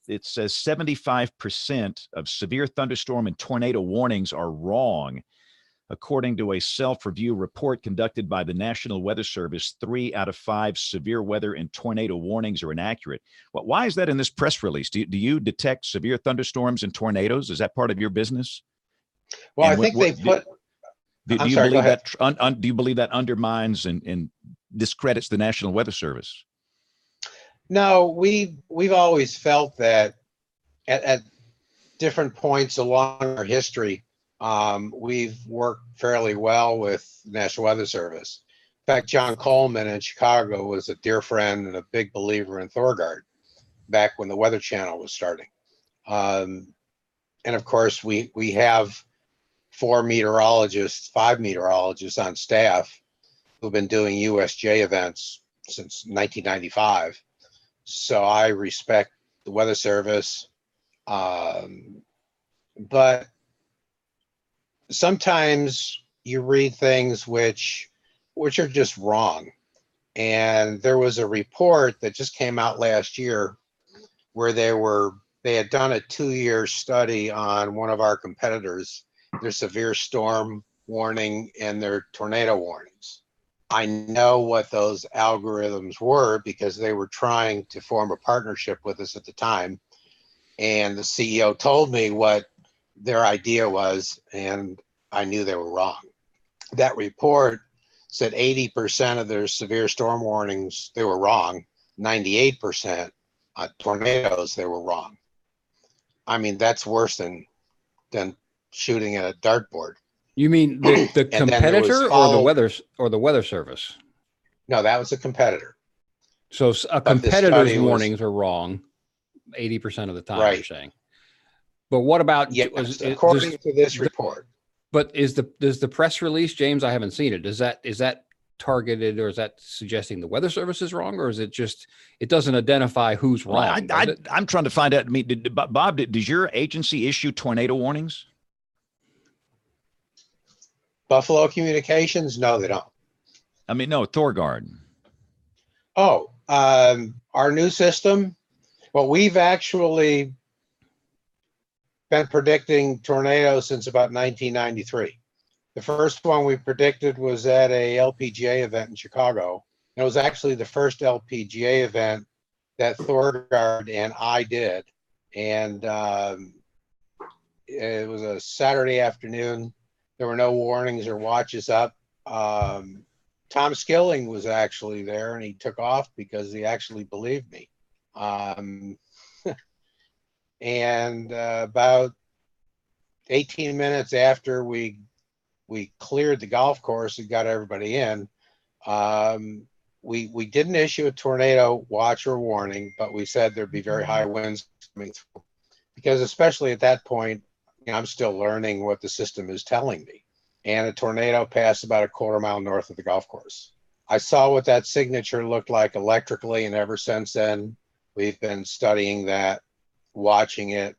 Speaker 1: it says 75% of severe thunderstorm and tornado warnings are wrong. According to a self-review report conducted by the National Weather Service, 3 out of 5 severe weather and tornado warnings are inaccurate. Well, why is that in this press release? Do you detect severe thunderstorms and tornadoes? Is that part of your business?
Speaker 7: Well,
Speaker 1: And
Speaker 7: I think they put.
Speaker 1: Do
Speaker 7: I'm
Speaker 1: you
Speaker 7: sorry, go
Speaker 1: believe
Speaker 7: ahead.
Speaker 1: that do you believe that undermines and discredits the National Weather Service?
Speaker 7: No, we've always felt that at different points along our history, we've worked fairly well with National Weather Service. In fact, John Coleman in Chicago was a dear friend and a big believer in Thorgard back when the Weather Channel was starting. And of course, we have 5 meteorologists on staff who've been doing USJ events since 1995. So I respect the Weather Service. But sometimes you read things which are just wrong. And there was a report that just came out last year where they had done a 2-year study on one of our competitors, their severe storm warning and their tornado warnings. I know what those algorithms were because they were trying to form a partnership with us at the time. And the CEO told me what their idea was, and I knew they were wrong. That report said 80% of their severe storm warnings, they were wrong. 98% on tornadoes, they were wrong. I mean, that's worse than shooting at a dartboard.
Speaker 8: You mean the competitor or the weather service?
Speaker 7: No, that was a competitor.
Speaker 8: So a competitor's warnings are wrong 80% of the time, right. You're saying. But what about
Speaker 7: according to this report?
Speaker 8: But does the press release, James? I haven't seen it. Is that targeted, or is that suggesting the Weather Service is wrong, or is it just it doesn't identify who's wrong?
Speaker 1: I'm trying to find out. I mean, Bob, does your agency issue tornado warnings?
Speaker 7: Buffalo Communications? No, they don't.
Speaker 1: I mean, no, Thorgard.
Speaker 7: Oh, our new system. Well, we've actually been predicting tornadoes since about 1993. The first one we predicted was at a LPGA event in Chicago. It was actually the first LPGA event that Thorgard and I did. And it was a Saturday afternoon. There were no warnings or watches up. Tom Skilling was actually there, and he took off because he actually believed me. And about 18 minutes after we cleared the golf course and got everybody in, we didn't issue a tornado watch or warning, but we said there'd be very high winds coming through, because especially at that point, I'm still learning what the system is telling me. And a tornado passed about a quarter mile north of the golf course. I saw what that signature looked like electrically, and ever since then, we've been studying that, watching it,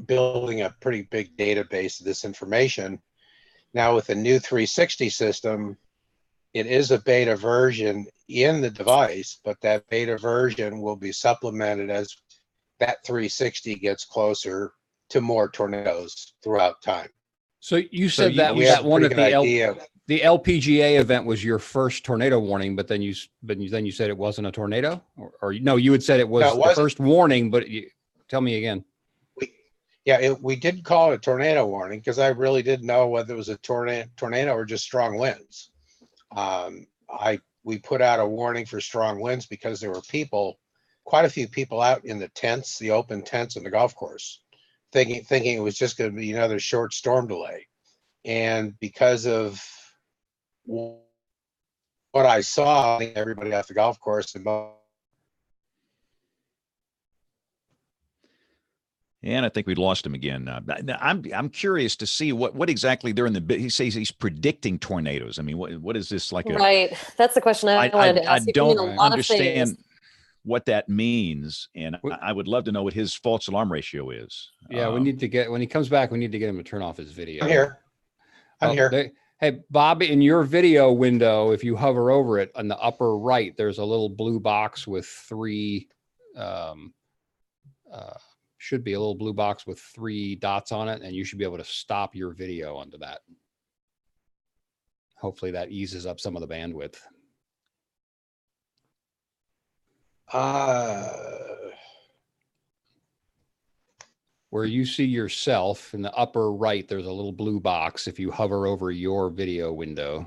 Speaker 7: building a pretty big database of this information. Now with the new 360 system, it is a beta version in the device, but that beta version will be supplemented as that 360 gets closer to more tornadoes throughout time.
Speaker 8: So you said that one at the LPGA event was your first tornado warning, but then you said it wasn't a tornado, or no, you had said it was the first warning, but tell me again.
Speaker 7: We did call it a tornado warning because I really didn't know whether it was a tornado or just strong winds. We put out a warning for strong winds because there were quite a few people out in the tents, the open tents in the golf course, thinking it was just going to be another short storm delay. And because of what I saw, everybody off the golf course.
Speaker 1: And I think we lost him again. I'm curious to see what exactly they're in the. He says he's predicting tornadoes. I mean, what is this like?
Speaker 4: Right, that's the question I wanted to ask.
Speaker 1: I don't understand what that means, and I would love to know what his false alarm ratio is.
Speaker 8: Yeah, we need to get, when he comes back, we need to get him to turn off his video.
Speaker 7: I'm here.
Speaker 8: Hey, Bob, in your video window, if you hover over it on the upper right, there's a little blue box with 3 Should be a little blue box with 3 dots on it, and you should be able to stop your video onto that. Hopefully that eases up some of the bandwidth. Where you see yourself in the upper right, there's a little blue box if you hover over your video window.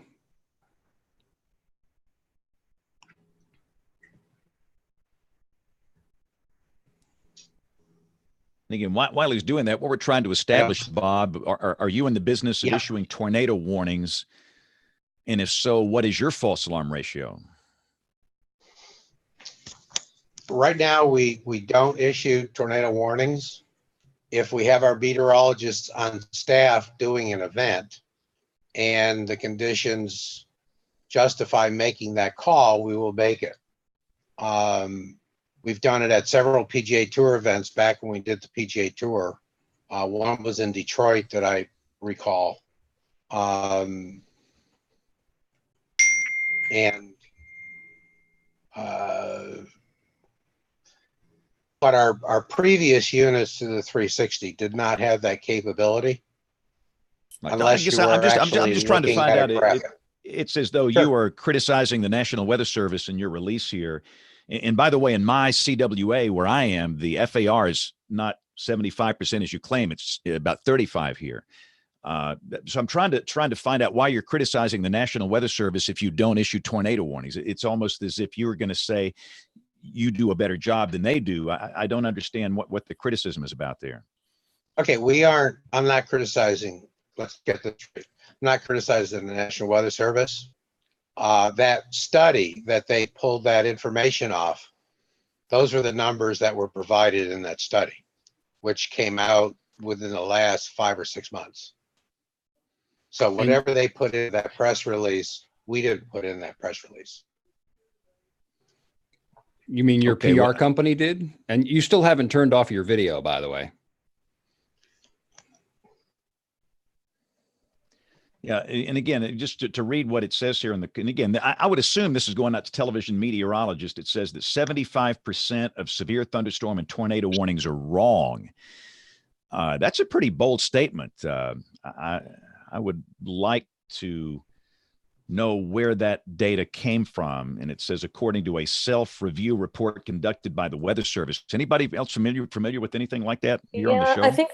Speaker 1: And again, while he's doing that, what we're trying to establish, Bob, are you in the business of issuing tornado warnings? And if so, what is your false alarm ratio?
Speaker 7: Right now, we don't issue tornado warnings. If we have our meteorologists on staff doing an event and the conditions justify making that call, we will make it. We've done it at several PGA Tour events back when we did the PGA Tour. One was in Detroit that I recall. But our previous units to the 360 did not have that capability. Unless you were
Speaker 1: I'm just trying to find out. It's as though
Speaker 7: Sure.
Speaker 1: you are criticizing the National Weather Service in your release here. And by the way, in my CWA where I am, the FAR is not 75% as you claim. It's about 35 here. So I'm trying to find out why you're criticizing the National Weather Service if you don't issue tornado warnings. It's almost as if you were going to say you do a better job than they do. I don't understand what the criticism is about there.
Speaker 7: Okay, I'm not criticizing. Let's get this straight. I'm not criticizing the National Weather Service. That study that they pulled that information off, those were the numbers that were provided in that study, which came out within the last 5 or 6 months. So whatever they put in that press release, we didn't put in that press release.
Speaker 8: You mean your PR company did? And you still haven't turned off your video, by the way.
Speaker 1: Yeah, and again, just to read what it says here, and again, I would assume this is going out to television meteorologists. It says that 75% of severe thunderstorm and tornado warnings are wrong. That's a pretty bold statement. I would like to know where that data came from. And it says, according to a self-review report conducted by the Weather Service. Is anybody else familiar with anything like that here on the show?
Speaker 4: I think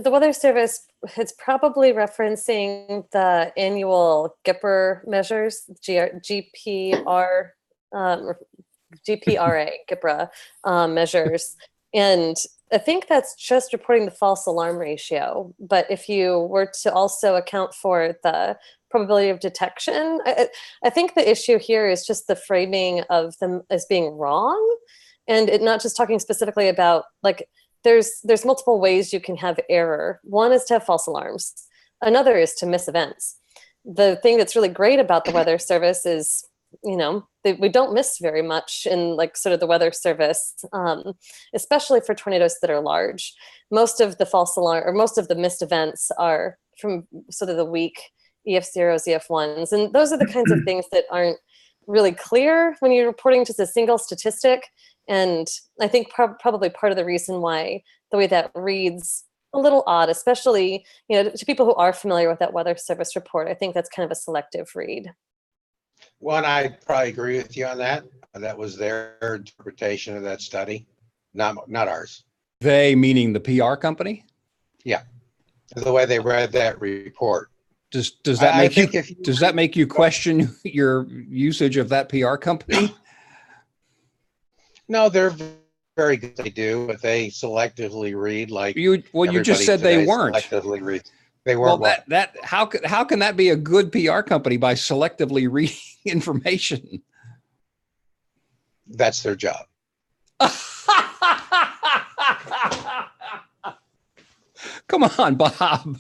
Speaker 4: the Weather Service is probably referencing the annual GPRA measures, GPRA measures. And I think that's just reporting the false alarm ratio. But if you were to also account for the probability of detection, I think the issue here is just the framing of them as being wrong, and it not just talking specifically about, like, there's multiple ways you can have error. One is to have false alarms. Another is to miss events. The thing that's really great about the Weather Service is, we don't miss very much in, like, sort of the Weather Service, especially for tornadoes that are large. Most of the false alarm, or most of the missed events, are from sort of the weak EF0s, EF1s. And those are the kinds of things that aren't really clear when you're reporting just a single statistic. And I think probably part of the reason why the way that reads a little odd, especially, to people who are familiar with that Weather Service report, I think that's kind of a selective read.
Speaker 7: One, I probably agree with you on that. That was their interpretation of that study, not ours.
Speaker 8: They meaning the PR company?
Speaker 7: Yeah, the way they read that report.
Speaker 8: Does that make you question your usage of that PR company?
Speaker 7: No, they're very good. They do, but they selectively read like
Speaker 8: you just said they weren't.
Speaker 7: Selectively read. They weren't.
Speaker 8: Well, how can that be a good PR company by selectively reading information?
Speaker 7: That's their job.
Speaker 8: Come on, Bob.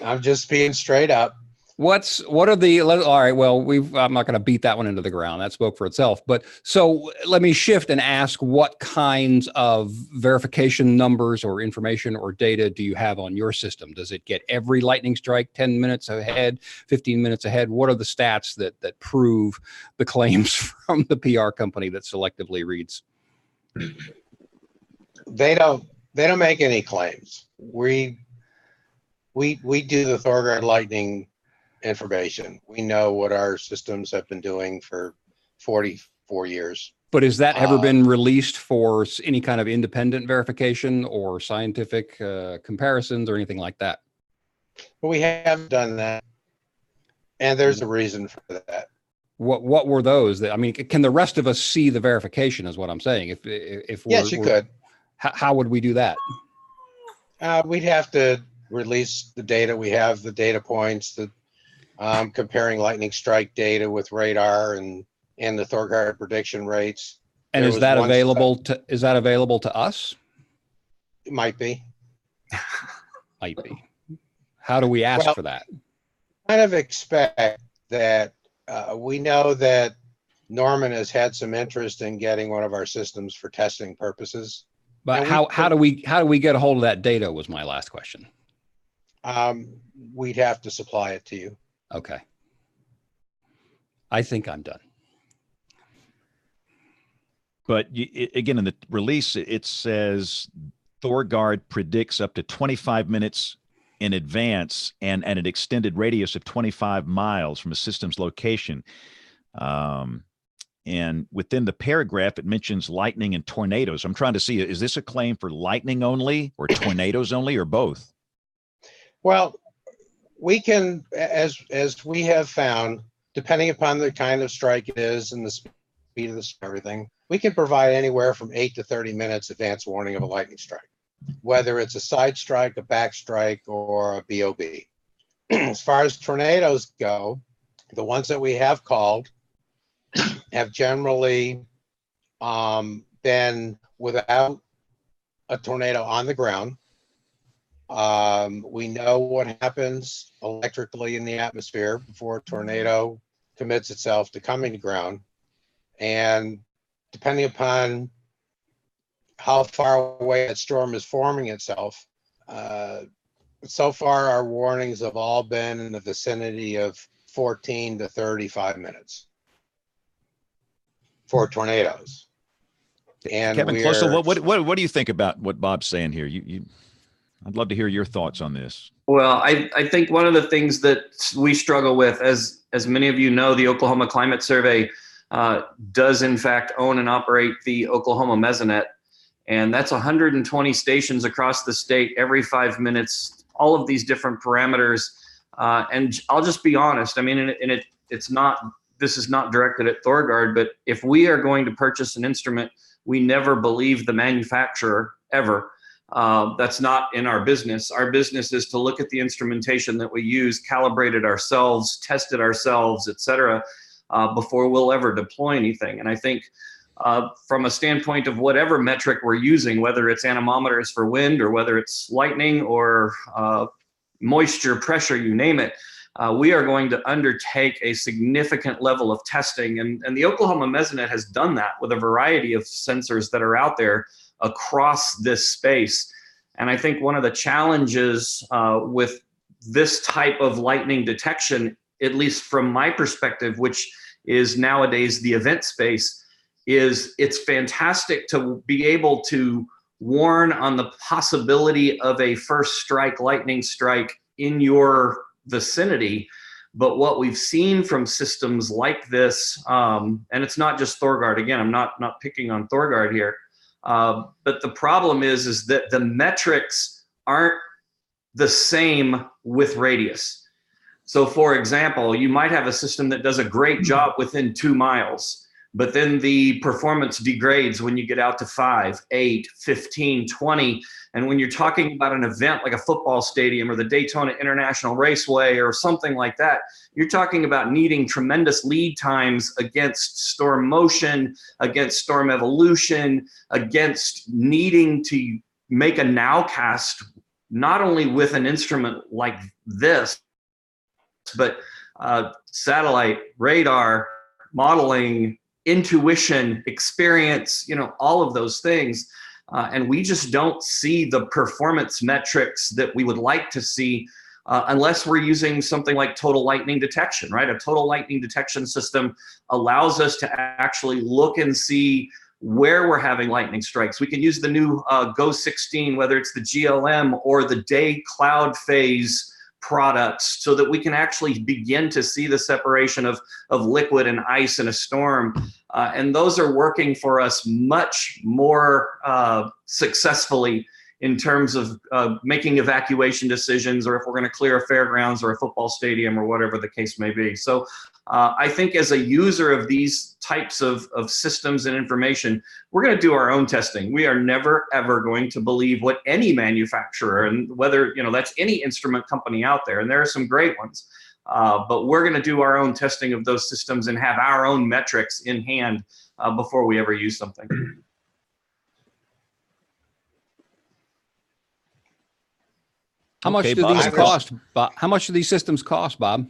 Speaker 7: I'm just being straight up.
Speaker 8: All right, well, I'm not going to beat that one into the ground. That spoke for itself. But so let me shift and ask, what kinds of verification numbers or information or data do you have on your system? Does it get every lightning strike 10 minutes ahead, 15 minutes ahead? What are the stats that prove the claims from the PR company that selectively reads?
Speaker 7: They don't make any claims. We do the ThorGuard lightning information. We know what our systems have been doing for 44 years.
Speaker 8: But has that ever been released for any kind of independent verification or scientific comparisons or anything like that?
Speaker 7: We haven't done that, and there's a reason for that.
Speaker 8: What were those? I mean, can the rest of us see the verification? Is what I'm saying. If
Speaker 7: Yes, you could.
Speaker 8: How would we do that?
Speaker 7: We'd have to release the data. We have the data points that comparing lightning strike data with radar and the ThorGuard prediction rates.
Speaker 8: And is that available to us?
Speaker 7: It might be.
Speaker 8: Might be. How do we ask for that?
Speaker 7: Kind of expect that. We know that Norman has had some interest in getting one of our systems for testing purposes.
Speaker 8: But how do we get a hold of that data was my last question.
Speaker 7: We'd have to supply it to you.
Speaker 8: Okay. I think I'm done.
Speaker 1: But again, in the release, it says ThorGuard predicts up to 25 minutes in advance and at an extended radius of 25 miles from a system's location. And within the paragraph, it mentions lightning and tornadoes. I'm trying to see, is this a claim for lightning only or tornadoes only or both?
Speaker 7: Well, we can, as we have found, depending upon the kind of strike it is and the speed of the everything, we can provide anywhere from 8 to 30 minutes advance warning of a lightning strike, whether it's a side strike, a back strike, or a BOB. As far as tornadoes go, the ones that we have called have generally been without a tornado on the ground. We know what happens electrically in the atmosphere before a tornado commits itself to coming to ground. And depending upon how far away that storm is forming itself, so far our warnings have all been in the vicinity of 14 to 35 minutes for tornadoes. And
Speaker 1: Kevin Closel, what do you think about what Bob's saying here? I'd love to hear your thoughts on this.
Speaker 5: Well, I think one of the things that we struggle with, as many of you know, the Oklahoma Climate Survey does in fact own and operate the Oklahoma Mesonet. And that's 120 stations across the state every 5 minutes, all of these different parameters. And I'll just be honest. I mean, this is not directed at ThorGuard, but if we are going to purchase an instrument, we never believe the manufacturer ever. That's not in our business. Our business is to look at the instrumentation that we use, calibrate it ourselves, test it ourselves, et cetera, before we'll ever deploy anything. And I think from a standpoint of whatever metric we're using, whether it's anemometers for wind or whether it's lightning or moisture, pressure, you name it, we are going to undertake a significant level of testing. And the Oklahoma Mesonet has done that with a variety of sensors that are out there across this space. And I think one of the challenges with this type of lightning detection, at least from my perspective, which is nowadays the event space, is it's fantastic to be able to warn on the possibility of a first strike, lightning strike in your vicinity. But what we've seen from systems like this, and it's not just ThorGuard, again, I'm not picking on ThorGuard here, but the problem is that the metrics aren't the same with radius. So for example, you might have a system that does a great job within 2 miles, but then the performance degrades when you get out to 5, 8, 15, 20. And when you're talking about an event like a football stadium or the Daytona International Raceway or something like that, you're talking about needing tremendous lead times against storm motion, against storm evolution, against needing to make a nowcast, not only with an instrument like this, but satellite, radar, modeling, intuition, experience, all of those things. And we just don't see the performance metrics that we would like to see unless we're using something like total lightning detection, right? A total lightning detection system allows us to actually look and see where we're having lightning strikes. We can use the new GO 16, whether it's the GLM or the day cloud phase products, so that we can actually begin to see the separation of liquid and ice in a storm. And those are working for us much more successfully in terms of making evacuation decisions, or if we're going to clear a fairgrounds or a football stadium or whatever the case may be. So I think as a user of these types of systems and information, we're going to do our own testing. We are never, ever going to believe what any manufacturer, and whether, that's any instrument company out there, and there are some great ones, but we're going to do our own testing of those systems and have our own metrics in hand before we ever use something.
Speaker 8: How much do these cost, Bob? How much do these systems cost, Bob?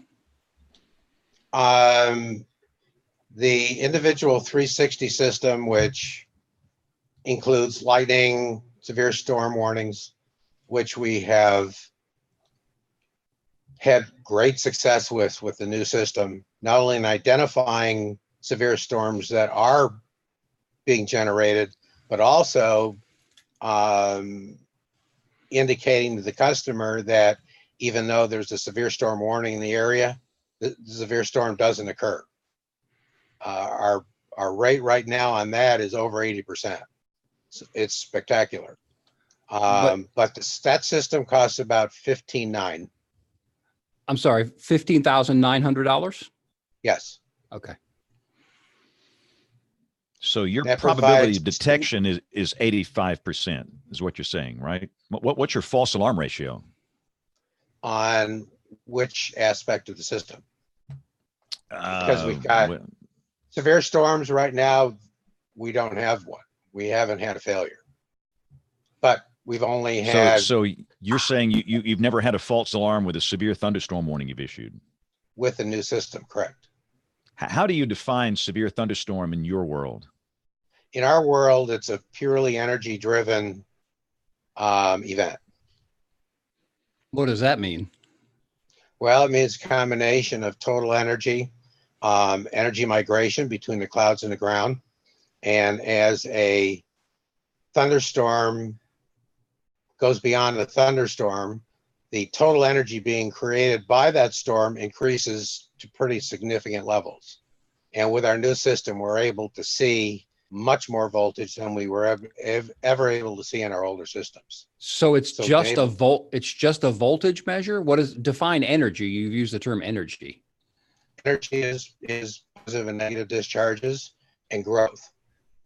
Speaker 7: The individual 360 system, which includes lightning, severe storm warnings, which we have had great success with the new system, not only in identifying severe storms that are being generated, but also indicating to the customer that even though there's a severe storm warning in the area, the severe storm doesn't occur. Our rate right now on that is over 80%. It's spectacular. But that system costs about $15,900.
Speaker 8: I'm sorry, $15,900?
Speaker 7: Yes.
Speaker 8: Okay.
Speaker 1: So your
Speaker 7: That
Speaker 1: probability
Speaker 7: provides-
Speaker 1: of detection is 85%, is what you're saying, right? What's your false alarm ratio?
Speaker 7: On which aspect of the system? Because we've got severe storms right now, we don't have one. We haven't had a failure. But we've only had...
Speaker 1: So you're saying you've never had a false alarm with a severe thunderstorm warning you've issued?
Speaker 7: With the new system, correct.
Speaker 1: How do you define severe thunderstorm in your world?
Speaker 7: In our world, it's a purely energy-driven event.
Speaker 8: What does that mean?
Speaker 7: Well, it means a combination of total energy, energy migration between the clouds and the ground. And as a thunderstorm goes beyond the thunderstorm, the total energy being created by that storm increases to pretty significant levels. And with our new system, we're able to see much more voltage than we were ever able to see in our older systems.
Speaker 8: So it's just a voltage measure? What is define energy? You've used the term energy.
Speaker 7: Energy is positive and negative discharges and growth.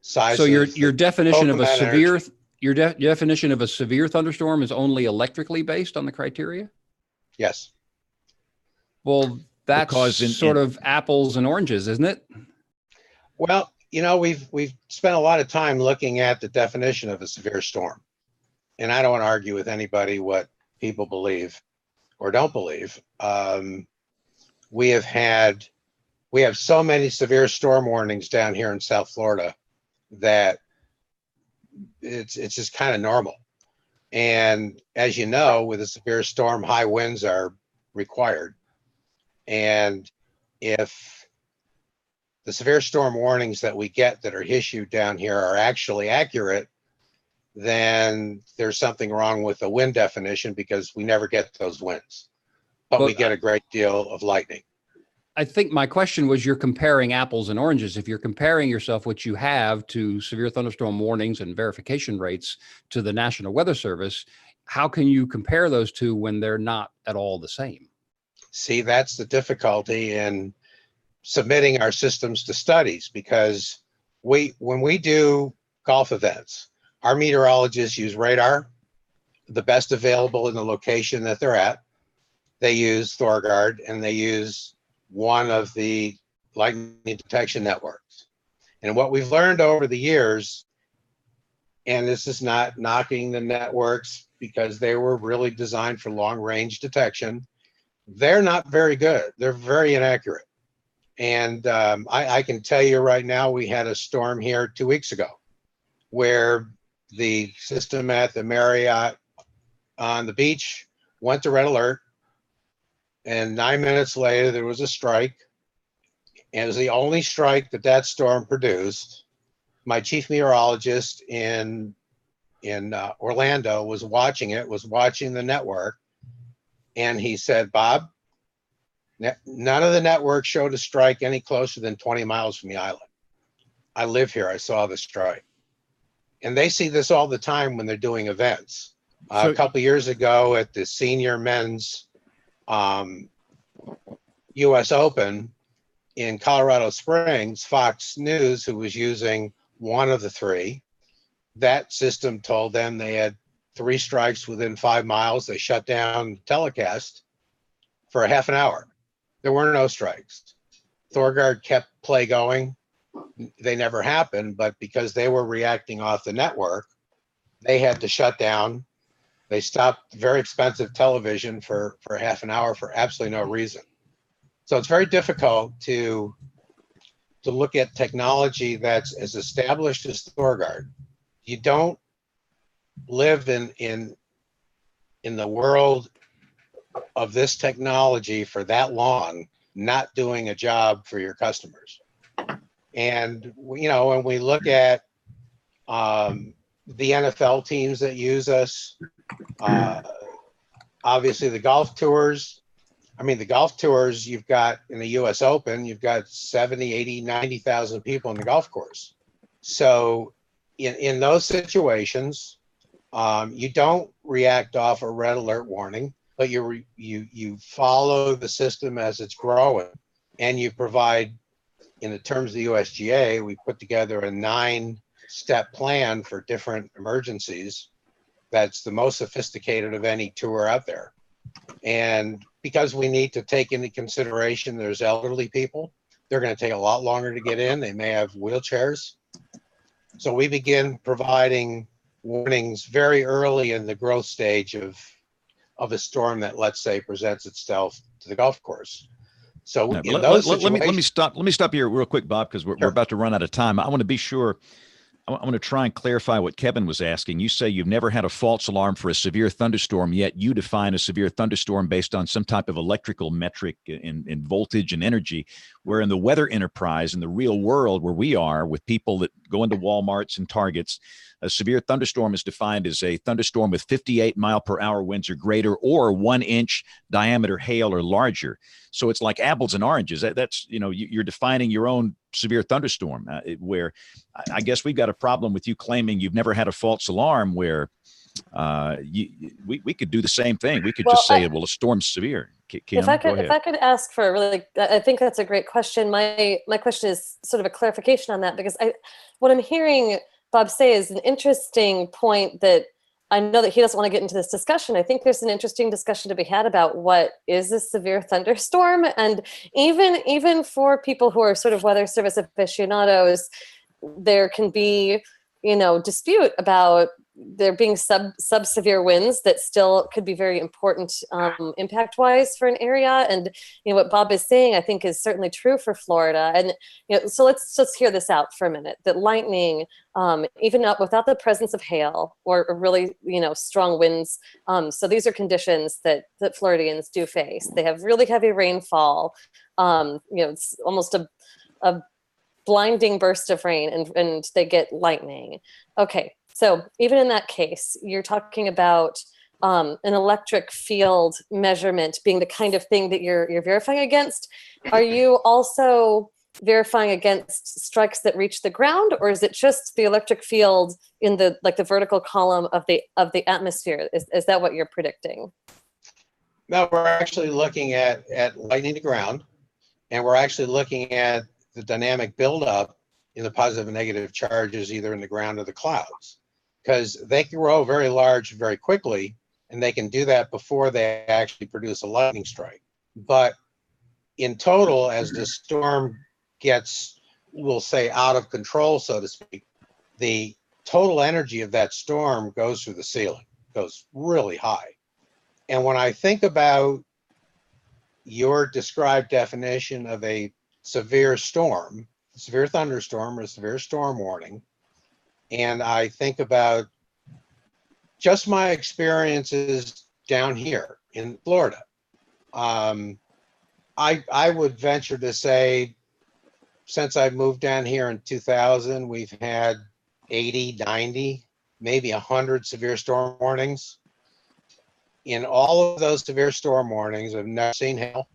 Speaker 7: Size.
Speaker 8: So your definition of a severe
Speaker 7: energy.
Speaker 8: Definition of a severe thunderstorm is only electrically based on the criteria?
Speaker 7: Yes.
Speaker 8: Well, that's
Speaker 1: because
Speaker 8: sort of apples and oranges, isn't it?
Speaker 7: Well, we've spent a lot of time looking at the definition of a severe storm. And I don't want to argue with anybody what people believe or don't believe. We have so many severe storm warnings down here in South Florida that it's just kind of normal. And as you know, with a severe storm, high winds are required. And if the severe storm warnings that we get that are issued down here are actually accurate, then there's something wrong with the wind definition, because we never get those winds, but we get a great deal of lightning.
Speaker 8: I think my question was, you're comparing apples and oranges. If you're comparing yourself, what you have, to severe thunderstorm warnings and verification rates to the National Weather Service, how can you compare those two when they're not at all the same?
Speaker 7: See, that's the difficulty in submitting our systems to studies, because when we do golf events, our meteorologists use radar, the best available in the location that they're at. They use ThorGuard, and they use one of the lightning detection networks. And what we've learned over the years, and this is not knocking the networks because they were really designed for long range detection, they're not very good. They're very inaccurate. And I can tell you right now, we had a storm here 2 weeks ago where the system at the Marriott on the beach went to red alert. And 9 minutes later, there was a strike. And it was the only strike that storm produced. my chief meteorologist in Orlando was watching the network, and he said, Bob, none of the networks showed a strike any closer than 20 miles from the island. I live here. I saw the strike. And they see this all the time when they're doing events. A couple years ago at the senior men's U.S. Open in Colorado Springs, Fox News, who was using one of the three, that system told them they had 3 strikes within 5 miles. They shut down the telecast for a half an hour. There were no strikes. Thorgard kept play going. They never happened, but because they were reacting off the network, they had to shut down. They stopped very expensive television for half an hour for absolutely no reason. So it's very difficult to look at technology that's as established as Thorgard. You don't live in the world of this technology for that long, not doing a job for your customers. And, you know, when we look at the NFL teams that use us, obviously the golf tours, you've got in the US Open, you've got 70, 80, 90,000 people in the golf course. So in those situations, you don't react off a red alert warning, but you follow the system as it's growing, and you provide, in the terms of the USGA, we put together a 9-step plan for different emergencies. That's the most sophisticated of any tour out there. And because we need to take into consideration there's elderly people, they're going to take a lot longer to get in. They may have wheelchairs. So we begin providing warnings very early in the growth stage of a storm that, let's say, presents itself to the golf course. So
Speaker 1: let me stop here real quick, Bob, because we're about to run out of time. I want to be sure. I want to try and clarify what Kevin was asking. You say you've never had a false alarm for a severe thunderstorm, yet you define a severe thunderstorm based on some type of electrical metric in voltage and energy, where in the weather enterprise, in the real world where we are with people that go into Walmarts and Targets, a severe thunderstorm is defined as a thunderstorm with 58 mile per hour winds or greater, or 1 inch diameter hail or larger. So it's like apples and oranges. That's, you know, you're defining your own severe thunderstorm, where I guess we've got a problem with you claiming you've never had a false alarm, where we could do the same thing. We could just say, well, a storm's severe. Kim,
Speaker 4: if I could ask for a really, I think that's a great question. My question is sort of a clarification on that, because what I'm hearing Bob say is an interesting point that I know that he doesn't want to get into this discussion. I think there's an interesting discussion to be had about what is a severe thunderstorm. And even for people who are sort of weather service aficionados, there can be, dispute about there being sub-severe winds that still could be very important impact-wise for an area. And what Bob is saying, I think, is certainly true for Florida. And so let's just hear this out for a minute. That lightning, even without the presence of hail or really strong winds, so these are conditions that Floridians do face. They have really heavy rainfall. It's almost a blinding burst of rain, and they get lightning. Okay. So even in that case, you're talking about an electric field measurement being the kind of thing that you're verifying against. Are you also verifying against strikes that reach the ground, or is it just the electric field in the vertical column of the atmosphere? Is that what you're predicting?
Speaker 7: No, we're actually looking at lightning to ground, and we're actually looking at the dynamic buildup in the positive and negative charges either in the ground or the clouds, because they can grow very large very quickly, and they can do that before they actually produce a lightning strike. But in total, as the storm gets, we'll say, out of control, so to speak, the total energy of that storm goes through the ceiling, goes really high. And when I think about your described definition of a severe storm, severe thunderstorm, or a severe storm warning, and I think about just my experiences down here in Florida, I would venture to say since I moved down here in 2000, we've had 80, 90, maybe 100 severe storm warnings. In all of those severe storm warnings, I've never seen hail.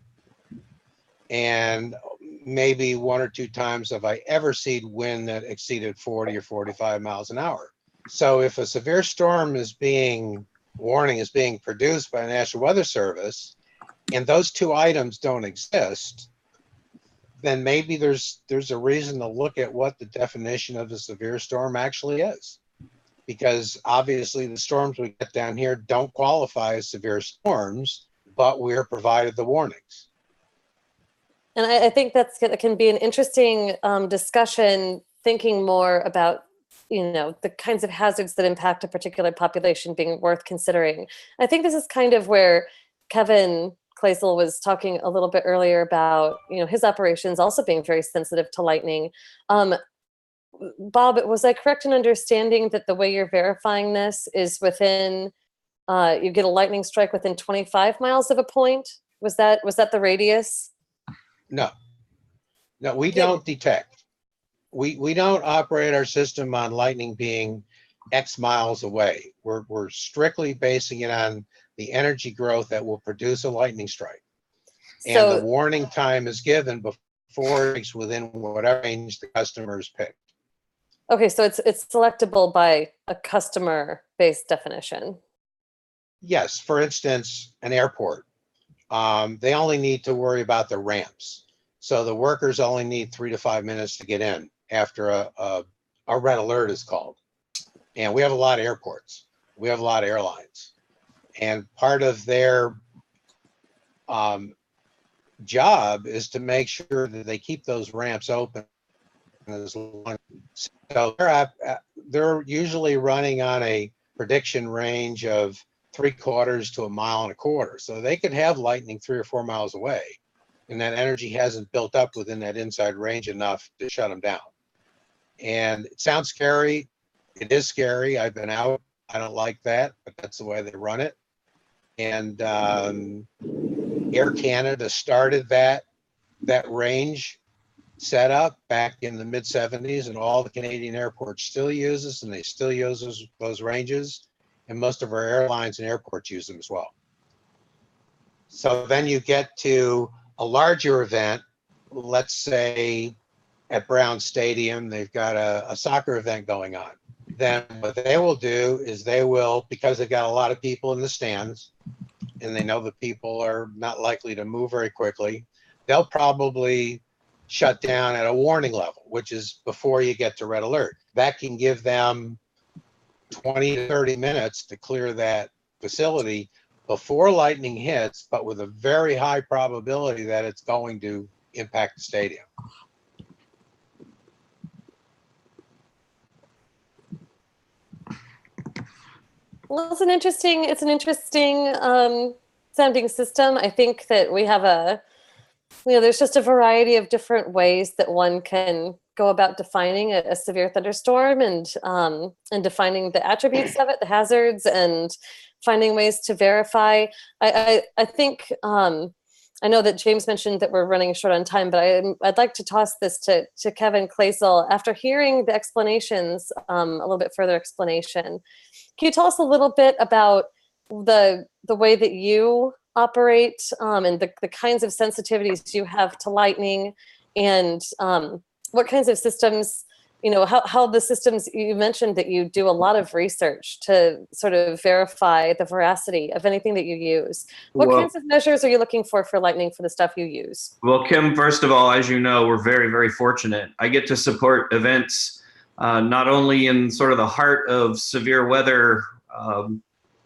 Speaker 7: And maybe 1 or 2 times have I ever seen wind that exceeded 40 or 45 miles an hour. So if a severe storm warning is being produced by the National Weather Service, and those 2 items don't exist, then maybe there's a reason to look at what the definition of a severe storm actually is. Because obviously the storms we get down here don't qualify as severe storms, but we're provided the warnings.
Speaker 4: And I think that can be an interesting discussion, thinking more about, the kinds of hazards that impact a particular population being worth considering. I think this is kind of where Kevin Claisel was talking a little bit earlier about, his operations also being very sensitive to lightning. Bob, was I correct in understanding that the way you're verifying this is within, you get a lightning strike within 25 miles of a point? Was that the radius?
Speaker 7: No, we don't detect. We don't operate our system on lightning being X miles away. We're strictly basing it on the energy growth that will produce a lightning strike. And the warning time is given before it's within whatever range the customer's picked.
Speaker 4: Okay, so it's selectable by a customer-based definition.
Speaker 7: Yes, for instance, an airport. They only need to worry about the ramps. So the workers only need 3 to 5 minutes to get in after a red alert is called. And we have a lot of airports. We have a lot of airlines. And part of their job is to make sure that they keep those ramps open as long. So they're usually running on a prediction range of 3/4 to 1.25 miles. So they could have lightning 3 or 4 miles away, and that energy hasn't built up within that inside range enough to shut them down. And it sounds scary. It is scary. I've been out. I don't like that, but that's the way they run it. And Air Canada started that range setup back in the mid 70s, and all the Canadian airports still use this, and they still use those ranges. And most of our airlines and airports use them as well. So then you get to a larger event, let's say at Brown Stadium, they've got a soccer event going on. Then what they will do is because they've got a lot of people in the stands, and they know the people are not likely to move very quickly, they'll probably shut down at a warning level, which is before you get to red alert. That can give them 20 to 30 minutes to clear that facility before lightning hits, but with a very high probability that it's going to impact the stadium.
Speaker 4: Well, it's an interesting sounding system. I think that we have there's just a variety of different ways that one can go about defining a severe thunderstorm and defining the attributes of it, the hazards, and finding ways to verify. I think I know that James mentioned that we're running short on time, but I'd like to toss this to Kevin Claisel. After hearing the explanations, a little bit further explanation, can you tell us a little bit about the way that you operate and the kinds of sensitivities you have to lightning, and what kinds of systems, how the systems, you mentioned that you do a lot of research to sort of verify the veracity of anything that you use. What kinds of measures are you looking for lightning for the stuff you use?
Speaker 5: Well, Kim, first of all, as you know, we're very, very fortunate. I get to support events not only in sort of the heart of severe weather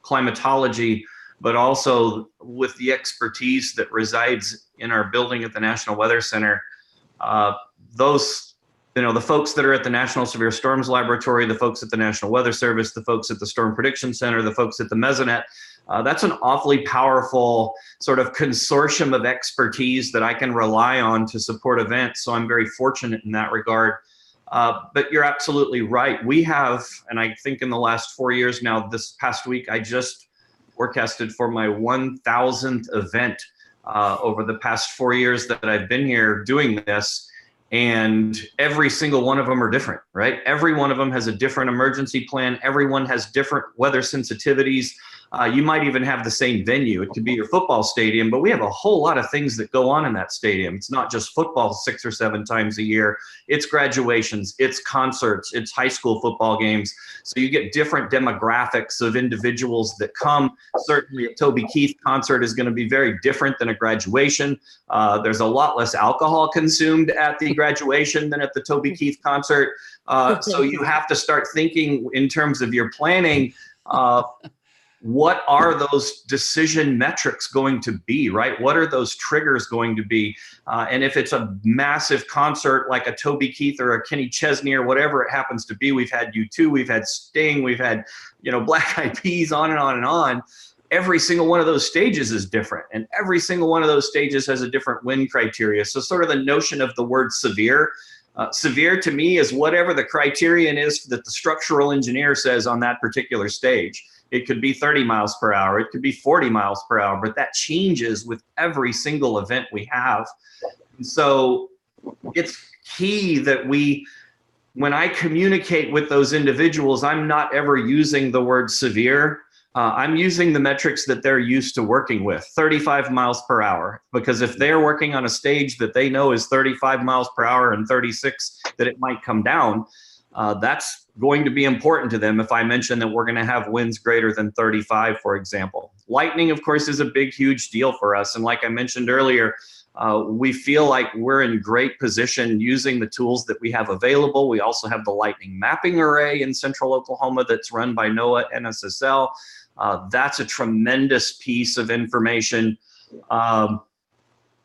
Speaker 5: climatology, but also with the expertise that resides in our building at the National Weather Center. The folks that are at the National Severe Storms Laboratory, the folks at the National Weather Service, the folks at the Storm Prediction Center, the folks at the Mesonet, that's an awfully powerful sort of consortium of expertise that I can rely on to support events. So I'm very fortunate in that regard. But you're absolutely right. We have, and I think in the last 4 years now, this past week, I just forecasted for my 1,000th event over the past 4 years that I've been here doing this. And every single one of them are different, right? Every one of them has a different emergency plan. Everyone has different weather sensitivities. You might even have the same venue. It could be your football stadium, but we have a whole lot of things that go on in that stadium. It's not just football 6 or 7 times a year. It's graduations, it's concerts, it's high school football games. So you get different demographics of individuals that come. Certainly a Toby Keith concert is going to be very different than a graduation. There's a lot less alcohol consumed at the graduation than at the Toby Keith concert. So you have to start thinking in terms of your planning, what are those decision metrics going to be, right? What are those triggers going to be? And if it's a massive concert like a Toby Keith or a Kenny Chesney or whatever it happens to be, we've had U2, we've had Sting, we've had, Black Eyed Peas, on and on and on. Every single one of those stages is different, and every single one of those stages has a different win criteria. So sort of the notion of the word severe, severe to me is whatever the criterion is that the structural engineer says on that particular stage. It could be 30 miles per hour. It could be 40 miles per hour, but that changes with every single event we have. And so it's key that when I communicate with those individuals, I'm not ever using the word severe. I'm using the metrics that they're used to working with, 35 miles per hour, because if they're working on a stage that they know is 35 miles per hour and 36, that it might come down, that's going to be important to them if I mention that we're going to have winds greater than 35, for example. Lightning, of course, is a big, huge deal for us. And like I mentioned earlier, we feel like we're in great position using the tools that we have available. We also have the lightning mapping array in central Oklahoma that's run by NOAA NSSL. That's a tremendous piece of information.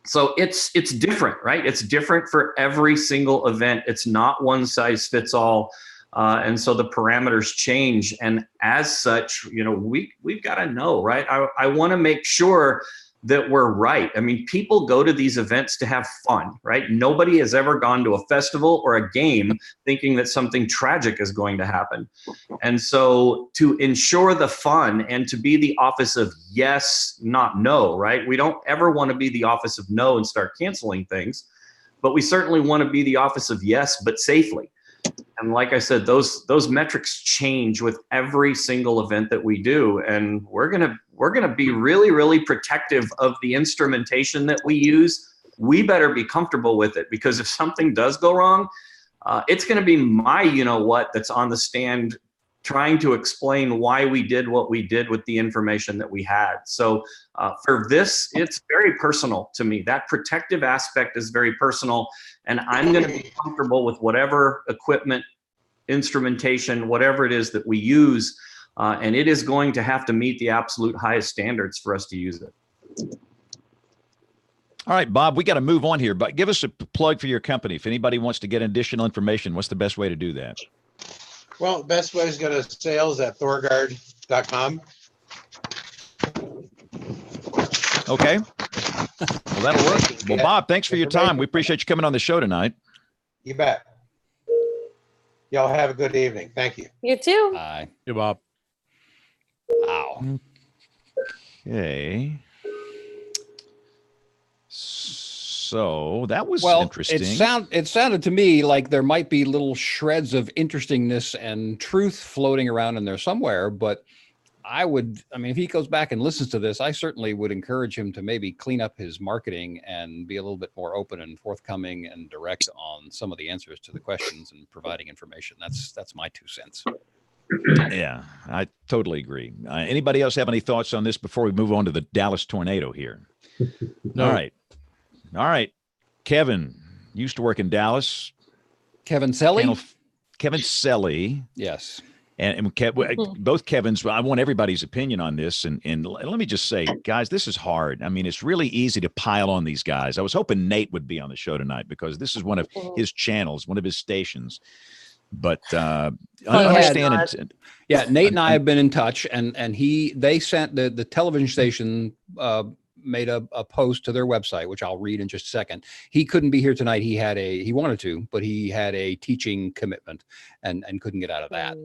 Speaker 5: So it's different, right? It's different for every single event. It's not one size fits all. And so the parameters change. And as such, we've got to know, right? I want to make sure that we're right. I mean, people go to these events to have fun, right? Nobody has ever gone to a festival or a game thinking that something tragic is going to happen. And so to ensure the fun and to be the office of yes, not no, right? We don't ever want to be the office of no and start canceling things, but we certainly want to be the office of yes, but safely. And like I said, those metrics change with every single event that we do. And we're gonna be really, really protective of the instrumentation that we use. We better be comfortable with it, because if something does go wrong, it's gonna be my what that's on the stand trying to explain why we did what we did with the information that we had. So for this, it's very personal to me. That protective aspect is very personal, and I'm going to be comfortable with whatever equipment, instrumentation, whatever it is that we use, and it is going to have to meet the absolute highest standards for us to use it.
Speaker 1: All right, Bob, we got to move on here, but give us a plug for your company. If anybody wants to get additional information, what's the best way to do that?
Speaker 7: Well, the best way is go to sales@thorguard.com.
Speaker 1: Okay. Well, that'll work. Well, Bob, thanks for your time. We appreciate you coming on the show tonight.
Speaker 7: You bet. Y'all have a good evening. Thank you.
Speaker 4: You too.
Speaker 8: Bye.
Speaker 9: Hey, Bob.
Speaker 8: Wow.
Speaker 1: Okay. So that was interesting.
Speaker 8: It sounded to me like there might be little shreds of interestingness and truth floating around in there somewhere, but if he goes back and listens to this, I certainly would encourage him to maybe clean up his marketing and be a little bit more open and forthcoming and direct on some of the answers to the questions and providing information. That's my 2 cents.
Speaker 1: Yeah, I totally agree. Anybody else have any thoughts on this before we move on to the Dallas tornado here?
Speaker 9: No.
Speaker 1: All right. Kevin used to work in Dallas.
Speaker 8: Kevin Selly?
Speaker 1: Kevin Selly.
Speaker 8: Yes.
Speaker 1: And both Kevins, I want everybody's opinion on this. And let me just say, guys, this is hard. I mean, it's really easy to pile on these guys. I was hoping Nate would be on the show tonight because this is one of his channels, one of his stations. But understand.
Speaker 8: Nate and I have been in touch, and they sent the television station made a post to their website, which I'll read in just a second. He couldn't be here tonight. He wanted to, but he had a teaching commitment and couldn't get out of that.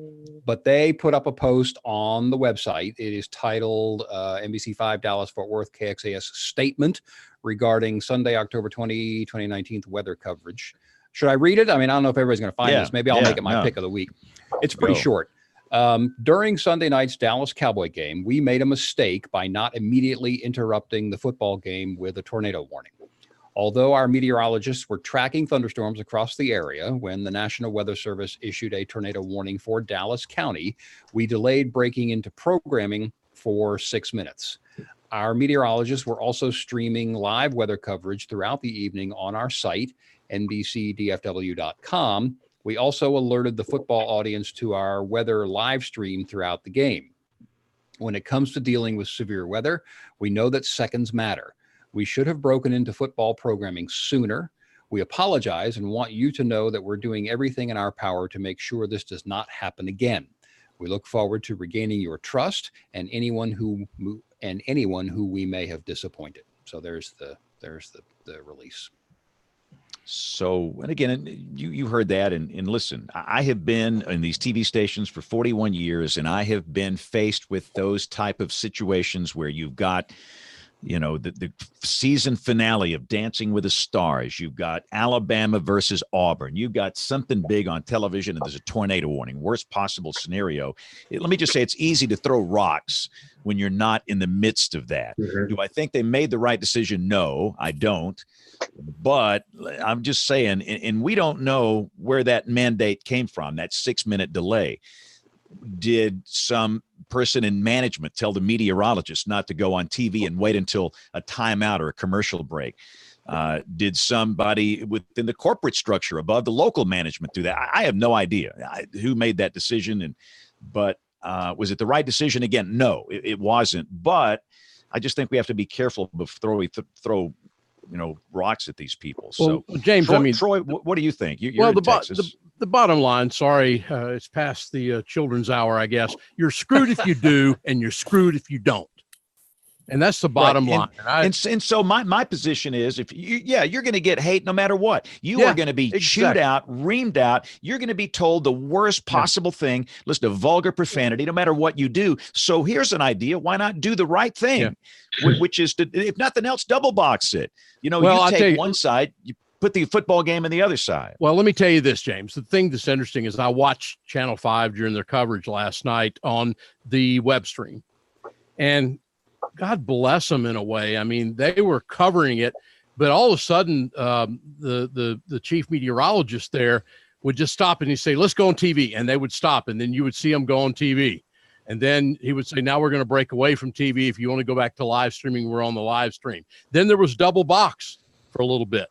Speaker 8: But they put up a post on the website. It is titled NBC5 Dallas Fort Worth KXAS Statement regarding Sunday, October 20, 2019 weather coverage. Should I read it? I mean, I don't know if everybody's going to find this. Maybe I'll make it my pick of the week. It's pretty short. During Sunday night's Dallas Cowboy game, we made a mistake by not immediately interrupting the football game with a tornado warning. Although our meteorologists were tracking thunderstorms across the area when the National Weather Service issued a tornado warning for Dallas County, we delayed breaking into programming for 6 minutes. Our meteorologists were also streaming live weather coverage throughout the evening on our site, NBCDFW.com. We also alerted the football audience to our weather live stream throughout the game. When it comes to dealing with severe weather, we know that seconds matter. We should have broken into football programming sooner. We apologize and want you to know that we're doing everything in our power to make sure this does not happen again. We look forward to regaining your trust and anyone who we may have disappointed. So there's the release.
Speaker 1: So, and again, you heard that, and listen, I have been in these TV stations for 41 years, and I have been faced with those type of situations where you've got, the season finale of Dancing with the Stars. You've got Alabama versus Auburn. You've got something big on television, and there's a tornado warning. Worst possible scenario. Let me just say, it's easy to throw rocks when you're not in the midst of that. Do I think they made the right decision? No, I don't. But I'm just saying, and we don't know where that mandate came from, that 6-minute delay. Did some person in management tell the meteorologist not to go on TV and wait until a timeout or a commercial break? Did somebody within the corporate structure above the local management do that? I have no idea who made that decision. But was it the right decision? Again, no, it wasn't. But I just think we have to be careful before we throw rocks at these people. So,
Speaker 9: James,
Speaker 1: Troy, what do you think? You're in Texas.
Speaker 9: The bottom line, sorry, it's past the children's hour, I guess. You're screwed if you do, and you're screwed if you don't. And that's the bottom line. And
Speaker 1: so my position is, if you're going to get hate no matter what. You are going to be chewed out, reamed out. You're going to be told the worst possible thing. Listen to vulgar profanity, no matter what you do. So here's an idea: why not do the right thing, which is to, if nothing else, double box it. You take one side, you put the football game on the other side.
Speaker 9: Well, let me tell you this, James. The thing that's interesting is I watched Channel 5 during their coverage last night on the web stream, and God bless them in a way. I mean, they were covering it, but all of a sudden, the chief meteorologist there would just stop and he'd say, "Let's go on TV," and they would stop, and then you would see them go on TV, and then he would say, "Now we're going to break away from TV. If you want to go back to live streaming, we're on the live stream." Then there was double box for a little bit,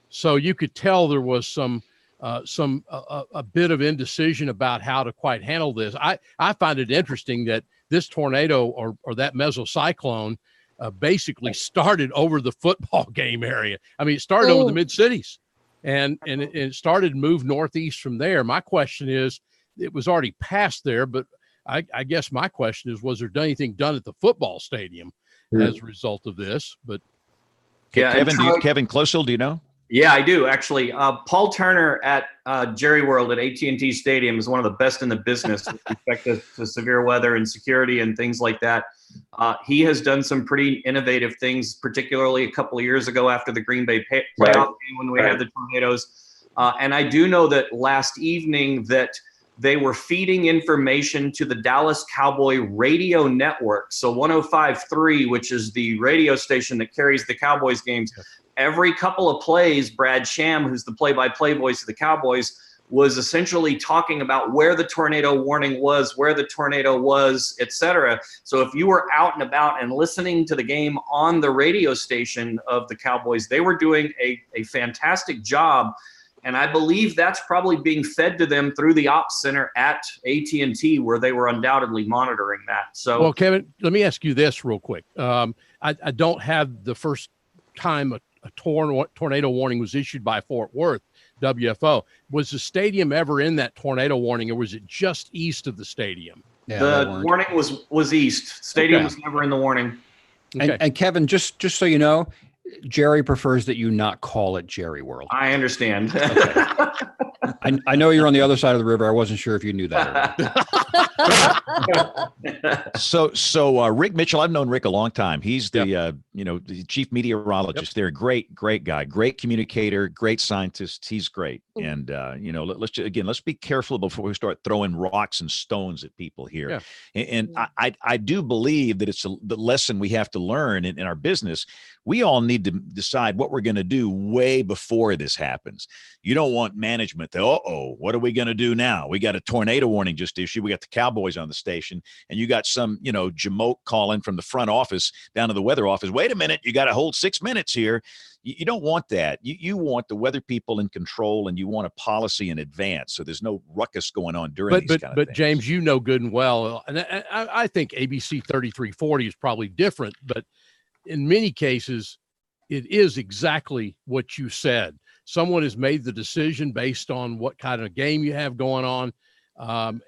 Speaker 9: so you could tell there was a bit of indecision about how to quite handle this. I find it interesting that this tornado or that mesocyclone basically started over the football game area. I mean, it started over the mid-cities, and it started to move northeast from there. My question is, it was already past there, but I guess my question is, was there anything done at the football stadium as a result of this? But
Speaker 1: Kevin Closel, do you know?
Speaker 5: Yeah, I do actually. Paul Turner at Jerry World at AT&T Stadium is one of the best in the business with respect to severe weather and security and things like that. He has done some pretty innovative things, particularly a couple of years ago after the Green Bay playoff game when we had the tornadoes. And I do know that last evening that they were feeding information to the Dallas Cowboy radio network. So 105.3, which is the radio station that carries the Cowboys games. Every couple of plays, Brad Sham, who's the play-by-play voice of the Cowboys, was essentially talking about where the tornado warning was, where the tornado was, etc. So if you were out and about and listening to the game on the radio station of the Cowboys, they were doing a fantastic job. And I believe that's probably being fed to them through the ops center at AT&T, where they were undoubtedly monitoring that. So,
Speaker 9: well, Kevin, let me ask you this real quick. I don't have the first time a tornado warning was issued by Fort Worth, WFO. Was the stadium ever in that tornado warning, or was it just east of the stadium?
Speaker 5: Yeah, the warning was east. Stadium was never in the warning.
Speaker 8: Okay. And Kevin, just so you know, Jerry prefers that you not call it Jerry World.
Speaker 5: I understand.
Speaker 8: Okay. I know you're on the other side of the river. I wasn't sure if you knew that or
Speaker 1: not. So Rick Mitchell, I've known Rick a long time. He's the the chief meteorologist there. Great guy, great communicator, great scientist. He's great. And let's be careful before we start throwing rocks and stones at people here.
Speaker 9: Yeah.
Speaker 1: And I do believe that it's the lesson we have to learn in our business. We all need to decide what we're going to do way before this happens. You don't want management to, what are we going to do now? We got a tornado warning just issued. We got the Cowboys on the station, and you got some, jamoke calling from the front office down to the weather office. Wait a minute, you got to hold 6 minutes here. You don't want that. You want the weather people in control, and you want a policy in advance, so there's no ruckus going on during these kind of things.
Speaker 9: But James, you know good and well, and I think ABC 3340 is probably different, but in many cases, it is exactly what you said. Someone has made the decision based on what kind of game you have going on,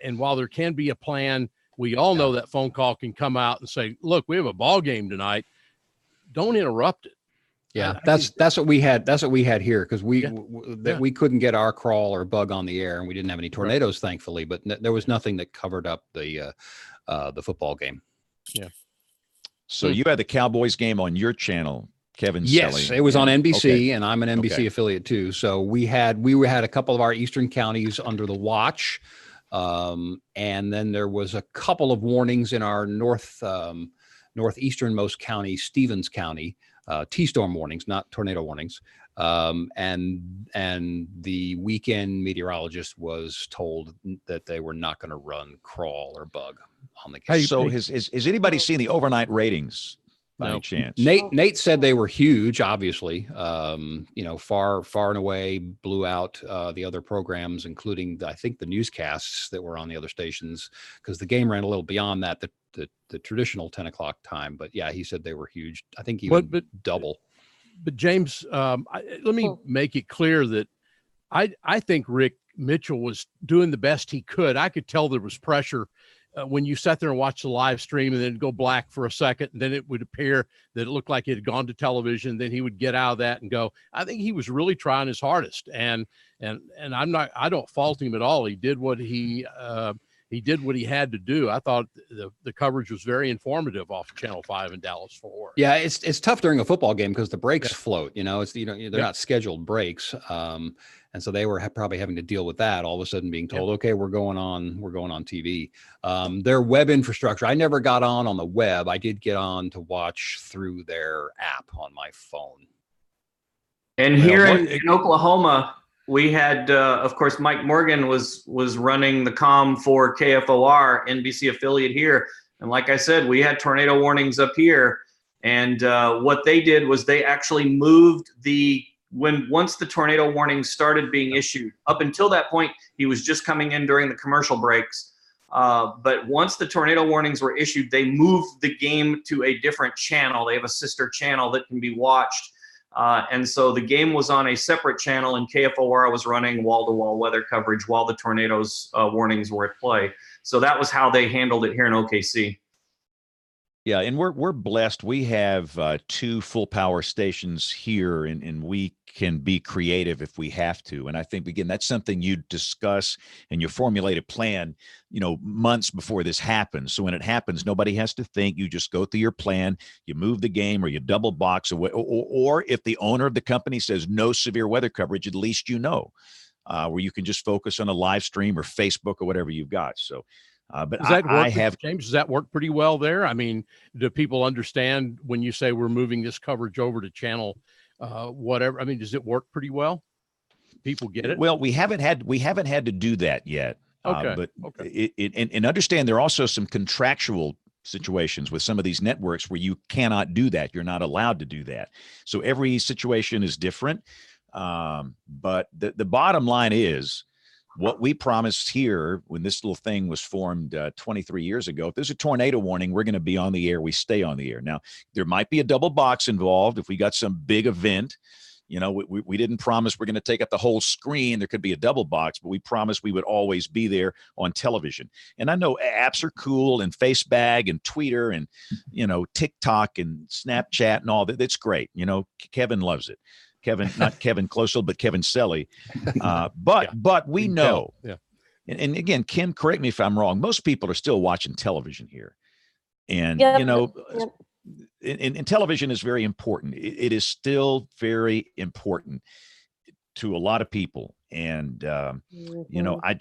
Speaker 9: and while there can be a plan, we all know that phone call can come out and say, "Look, we have a ball game tonight. Don't interrupt it."
Speaker 8: Yeah, that's what we had. That's what we had here, because we couldn't get our crawl or bug on the air, and we didn't have any tornadoes, thankfully. But there was nothing that covered up the football game.
Speaker 9: Yeah.
Speaker 1: So you had the Cowboys game on your channel, Kevin.
Speaker 8: Yes,
Speaker 1: Selly.
Speaker 8: it was on NBC,
Speaker 1: Okay.
Speaker 8: and I'm an NBC affiliate too. So we had a couple of our eastern counties under the watch, and then there was a couple of warnings in our northeasternmost county, Stevens County. T-storm warnings, not tornado warnings. And the weekend meteorologist was told that they were not going to run crawl or bug on the game.
Speaker 1: So has anybody seen the overnight ratings by any chance?
Speaker 8: Nate said they were huge, obviously. Far and away blew out the other programs, including I think the newscasts that were on the other stations, because the game ran a little beyond that, the traditional 10 o'clock time. But yeah, he said they were huge. I think even double.
Speaker 9: But James, let me make it clear that I think Rick Mitchell was doing the best he could. I could tell there was pressure when you sat there and watched the live stream, and then it'd go black for a second, and then it would appear that it looked like it had gone to television. Then he would get out of that and go. I think he was really trying his hardest, and I don't fault him at all. He did what he had to do. I thought the coverage was very informative off Channel 5 in Dallas-Fort Worth.
Speaker 8: Yeah, it's tough during a football game because the breaks float. They're not scheduled breaks, and so they were probably having to deal with that. All of a sudden, being told, "Okay, we're going on TV." Their web infrastructure. I never got on the web. I did get on to watch through their app on my phone.
Speaker 5: And here in Oklahoma, we had, of course, Mike Morgan was running the comm for KFOR, NBC affiliate here. And like I said, we had tornado warnings up here. And what they did was they actually moved once the tornado warning started being issued. Up until that point, he was just coming in during the commercial breaks. But once the tornado warnings were issued, they moved the game to a different channel. They have a sister channel that can be watched. And so the game was on a separate channel, and KFOR was running wall-to-wall weather coverage while the tornadoes warnings were at play. So that was how they handled it here in OKC.
Speaker 1: Yeah, and we're blessed. We have 2 full power stations here, and we can be creative if we have to. And I think, again, that's something you discuss and you formulate a plan, months before this happens. So when it happens, nobody has to think. You just go through your plan, you move the game, or you double box away. Or if the owner of the company says no severe weather coverage, at least where you can just focus on a live stream or Facebook or whatever you've got. So. But
Speaker 9: James, does that work pretty well there? I mean, do people understand when you say we're moving this coverage over to channel whatever? I mean, does it work pretty well? People get it?
Speaker 1: Well, we haven't had to do that yet.
Speaker 9: Okay.
Speaker 1: And understand there are also some contractual situations with some of these networks where you cannot do that. You're not allowed to do that. So every situation is different. But the bottom line is, what we promised here when this little thing was formed 23 years ago, if there's a tornado warning, we're going to be on the air. We stay on the air. Now, there might be a double box involved if we got some big event. We didn't promise we're going to take up the whole screen. There could be a double box, but we promised we would always be there on television. And I know apps are cool, and Facebag and Twitter and, TikTok and Snapchat and all that. That's great. Kevin loves it. Kevin, not Kevin Closel, but Kevin Selly. But we know, and again, Kim, correct me if I'm wrong. Most people are still watching television here. And, and television is very important. It is still very important. to a lot of people. And, you know, I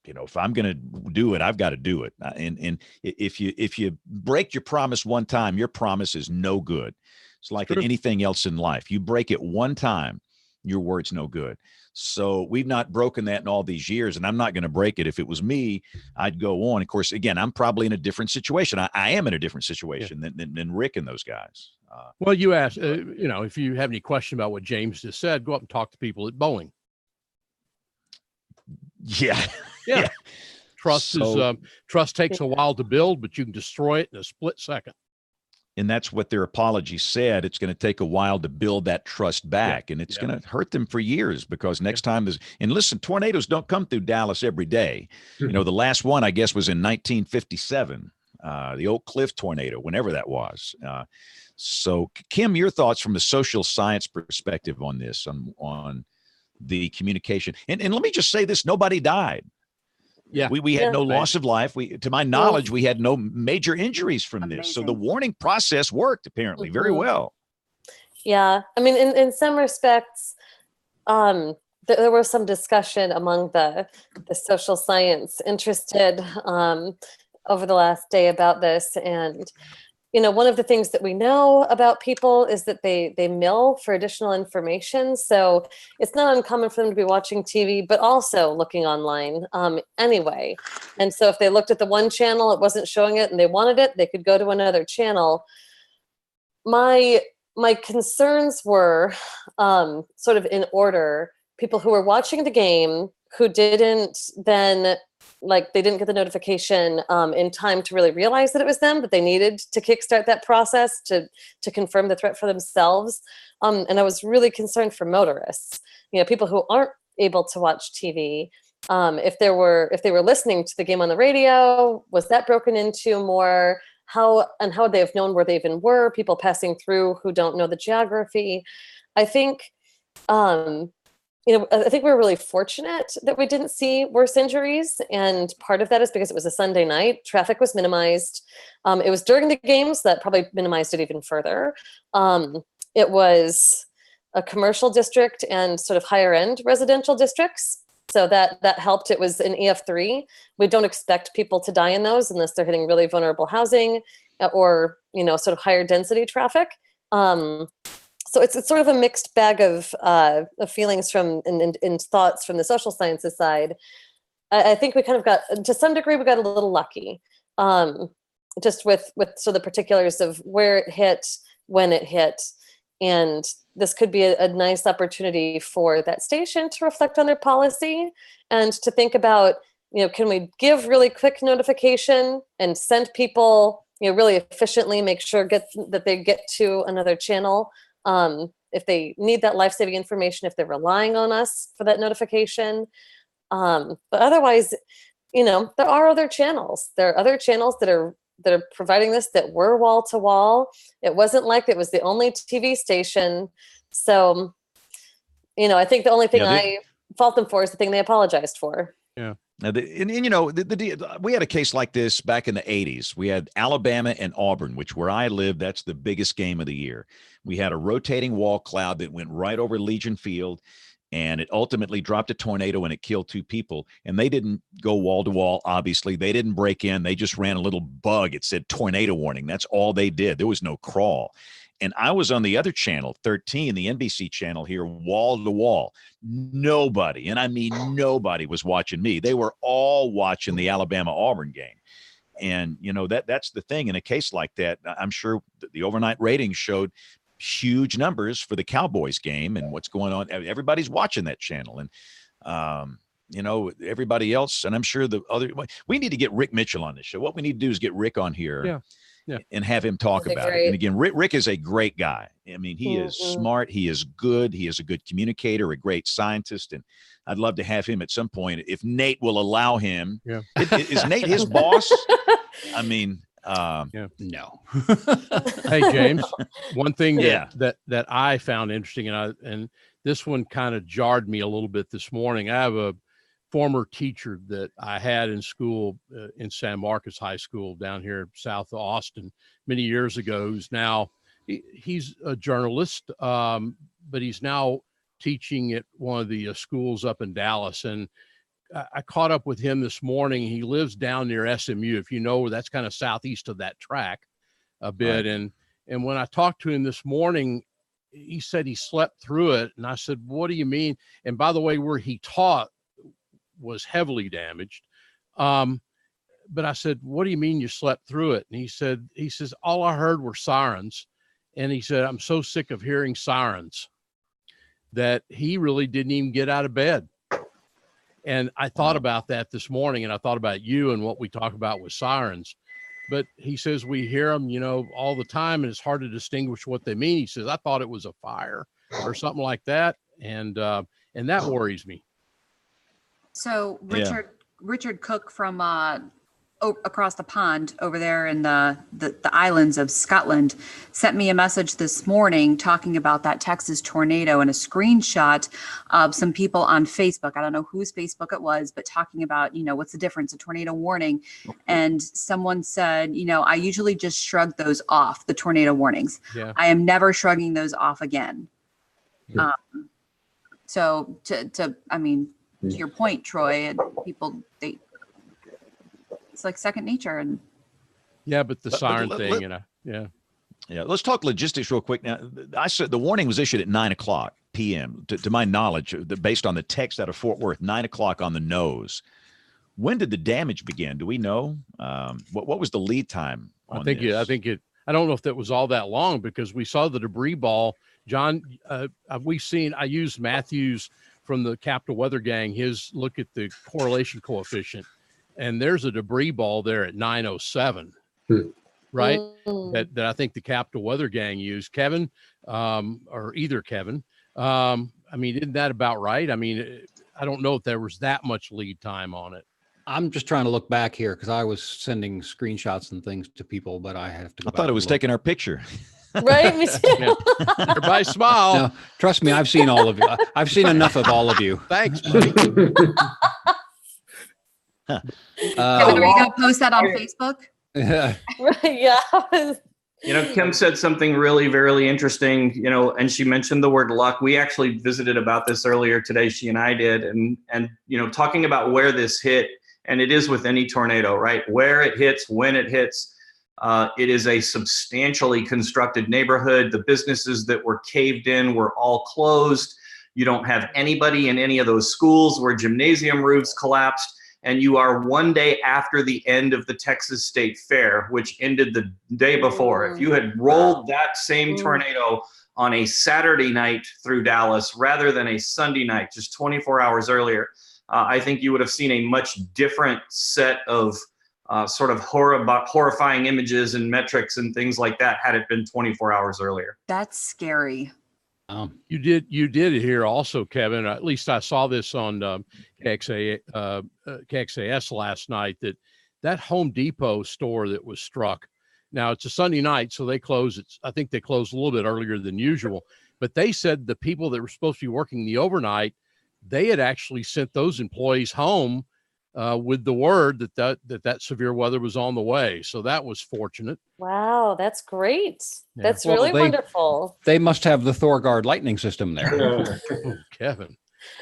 Speaker 1: you know, if I'm going to do it, I've got to do it. And if you break your promise one time, your promise is no good. It's like anything else in life. You break it one time, your word's no good. So we've not broken that in all these years, and I'm not going to break it. If it was me, I'd go on. Of course, again, I'm probably in a different situation. I am in a different situation than Rick and those guys.
Speaker 9: Well, you asked, you know, if you have any question about what James just said, go up and talk to people at Boeing.
Speaker 1: Yeah.
Speaker 9: Trust trust takes a while to build, but you can destroy it in a split second.
Speaker 1: And that's what their apology said. It's going to take a while to build that trust back, and it's going to hurt them for years, because next time there's, and listen, tornadoes don't come through Dallas every day. You know, the last one, I guess, was in 1957, the Oak Cliff tornado, whenever that was. So, Kim, your thoughts from the social science perspective on this, on the communication. And let me just say this, nobody died.
Speaker 9: Yeah.
Speaker 1: We had no loss of life. To my knowledge, we had no major injuries from this. So the warning process worked apparently very well.
Speaker 4: Yeah. I mean, in some respects, there was some discussion among the social science interested over the last day about this. And, you know, one of the things that we know about people is that they mill for additional information. So it's not uncommon for them to be watching TV, but also looking online anyway. And so if they looked at the one channel, it wasn't showing it and they wanted it, they could go to another channel. My concerns were sort of in order. People who were watching the game who didn't then, like, they didn't get the notification in time to really realize that it was them, but they needed to kickstart that process to confirm the threat for themselves. And I was really concerned for motorists, you know, people who aren't able to watch TV. If they were listening to the game on the radio, was that broken into more? How would they have known where they even were? People passing through who don't know the geography. I think, you know, I think we were really fortunate that we didn't see worse injuries. And part of that is because it was a Sunday night. Traffic was minimized. It was during the games that probably minimized it even further. It was a commercial district and sort of higher end residential districts. So that helped. It was an EF3. We don't expect people to die in those unless they're hitting really vulnerable housing or, you know, sort of higher density traffic. So it's sort of a mixed bag of feelings from and thoughts from the social sciences side. I think we kind of got, to some degree, we got a little lucky, just with so the particulars of where it hit, when it hit, and this could be a nice opportunity for that station to reflect on their policy and to think about, you know, can we give really quick notification and send people, you know, really efficiently, make sure that they get to another channel. If they need that life-saving information, if they're relying on us for that notification. But otherwise, you know, there are other channels. There are other channels that are providing this that were wall to wall. It wasn't like it was the only TV station. So, you know, I think the only thing I fault them for is the thing they apologized for.
Speaker 9: Yeah.
Speaker 1: Now, you know, we had a case like this back in the 80s. We had Alabama and Auburn, which where I live, that's the biggest game of the year. We had a rotating wall cloud that went right over Legion Field, and it ultimately dropped a tornado and it killed 2 people. And they didn't go wall to wall, obviously. They didn't break in. They just ran a little bug. It said tornado warning. That's all they did. There was no crawl. And I was on the other channel, 13, the NBC channel here, wall to wall. Nobody, and I mean nobody, was watching me. They were all watching the Alabama-Auburn game. And, you know, that's the thing. In a case like that, I'm sure the overnight ratings showed huge numbers for the Cowboys game and what's going on. Everybody's watching that channel. And, you know, everybody else, and I'm sure we need to get Rick Mitchell on this show. What we need to do is get Rick on here.
Speaker 9: Yeah.
Speaker 1: And have him talk about it. And again, Rick is a great guy. I mean, he is smart. He is good. He is a good communicator, a great scientist. And I'd love to have him at some point, if Nate will allow him. Yeah. Is Nate his boss? I mean,
Speaker 8: no.
Speaker 9: Hey, James, one thing that I found interesting, and this one kind of jarred me a little bit this morning. I have a former teacher that I had in school in San Marcos High School down here south of Austin many years ago, who's now, he's a journalist, but he's now teaching at one of the schools up in Dallas, and I caught up with him this morning. He lives down near SMU, if you know, that's kind of southeast of that track a bit. Right. And when I talked to him this morning, he said he slept through it. And I said, what do you mean? And by the way, where he taught was heavily damaged. But I said, what do you mean you slept through it? And he says, all I heard were sirens. And he said, I'm so sick of hearing sirens that he really didn't even get out of bed. And I thought about that this morning, and I thought about you and what we talk about with sirens. But he says, we hear them, all the time, and it's hard to distinguish what they mean. He says, I thought it was a fire or something like that. And that worries me.
Speaker 3: So Richard Cook from across the pond over there in the islands of Scotland sent me a message this morning talking about that Texas tornado and a screenshot of some people on Facebook. I don't know whose Facebook it was, but talking about, what's the difference, a tornado warning. And someone said, I usually just shrug those off, the tornado warnings. Yeah. I am never shrugging those off again. Yeah. So to your point, Troy, people, it's like second nature. And
Speaker 9: yeah, but the siren thing, yeah.
Speaker 1: Let's talk logistics real quick. Now, I said the warning was issued at 9:00 p.m. To my knowledge, based on the text out of Fort Worth, 9:00 on the nose. When did the damage begin? Do we know? What was the lead time?
Speaker 9: I don't know if that was all that long, because we saw the debris ball. John, I used Matthews from the Capital Weather Gang, his look at the correlation coefficient. And there's a debris ball there at 9:07, right? That I think the Capital Weather Gang used. Kevin, or either Kevin. Isn't that about right? I don't know if there was that much lead time on it.
Speaker 8: I'm just trying to look back here because I was sending screenshots and things to people, but I have to.
Speaker 1: I thought it was taking our picture.
Speaker 4: Right, me too.
Speaker 9: Yeah. Everybody smile.
Speaker 8: No, trust me, I've seen all of you. I've seen enough of all of you.
Speaker 9: Thanks, buddy.
Speaker 3: Kevin, are you going to post that on Facebook?
Speaker 4: Right, yeah.
Speaker 5: Kim said something really, really interesting, and she mentioned the word luck. We actually visited about this earlier today, she and I did, and talking about where this hit, and it is with any tornado, right? Where it hits, when it hits, it is a substantially constructed neighborhood. The businesses that were caved in were all closed. You don't have anybody in any of those schools where gymnasium roofs collapsed. And you are one day after the end of the Texas State Fair, which ended the day before. If you had rolled that same tornado on a Saturday night through Dallas rather than a Sunday night, just 24 hours earlier, I think you would have seen a much different set of sort of horrifying images and metrics and things like that had it been 24 hours earlier.
Speaker 3: That's scary.
Speaker 9: You did hear also, Kevin, at least I saw this on KXAS last night, that Home Depot store that was struck. Now it's a Sunday night, so they close. I think they closed a little bit earlier than usual, but they said the people that were supposed to be working the overnight, they had actually sent those employees home with the word that severe weather was on the way. So that was fortunate.
Speaker 4: Wow, that's great. Yeah. That's really wonderful.
Speaker 8: They must have the Thor guard lightning system there.
Speaker 9: Oh, Kevin.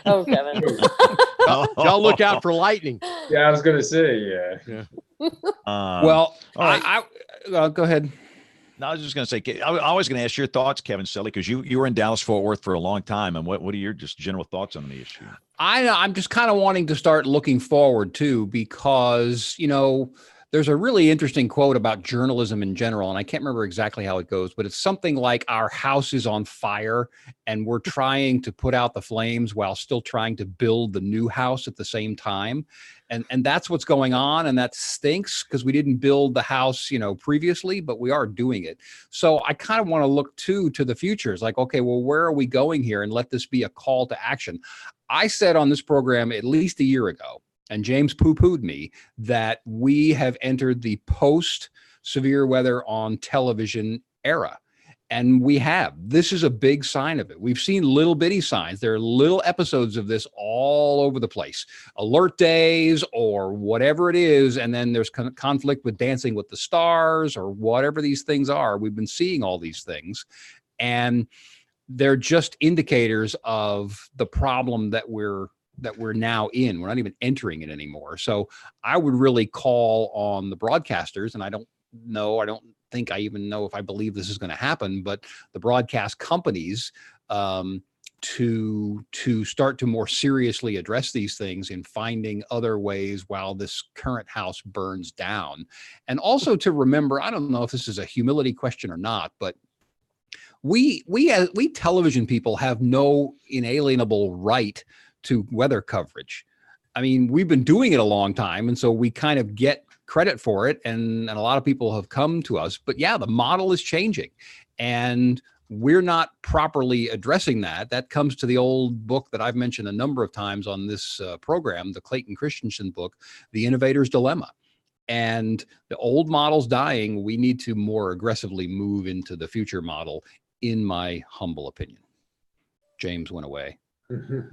Speaker 4: Oh, Kevin.
Speaker 9: Y'all look out for lightning.
Speaker 6: Yeah, I was going to say, yeah.
Speaker 8: Go ahead.
Speaker 1: No, I was just going to say, I was going to ask your thoughts, Kevin Selly, because you were in Dallas-Fort Worth for a long time. And what are your just general thoughts on the issue?
Speaker 8: I'm just kind of wanting to start looking forward too, because, there's a really interesting quote about journalism in general, and I can't remember exactly how it goes, but it's something like our house is on fire and we're trying to put out the flames while still trying to build the new house at the same time. And that's what's going on. And that stinks because we didn't build the house, previously, but we are doing it. So I kind of want to look to the future. It's like, okay, well, where are we going here? And let this be a call to action. I said on this program at least a year ago, and James poo-pooed me, that we have entered the post-severe weather on television era. And we have. This is a big sign of it. We've seen little bitty signs. There are little episodes of this all over the place. Alert days or whatever it is. And then there's conflict with Dancing with the Stars or whatever these things are. We've been seeing all these things. And they're just indicators of the problem that we're now in. We're not even entering it anymore. So I would really call on the broadcasters, and I don't think I even know if I believe this is going to happen, but the broadcast companies to start to more seriously address these things in finding other ways while this current house burns down. And also to remember, I don't know if this is a humility question or not, but we television people have no inalienable right to weather coverage. I mean, we've been doing it a long time, and so we kind of get credit for it, and a lot of people have come to us. But yeah, the model is changing, and we're not properly addressing that. That comes to the old book that I've mentioned a number of times on this program, the Clayton Christensen book, The Innovator's Dilemma. And the old model's dying. We need to more aggressively move into the future model, in my humble opinion. James went away.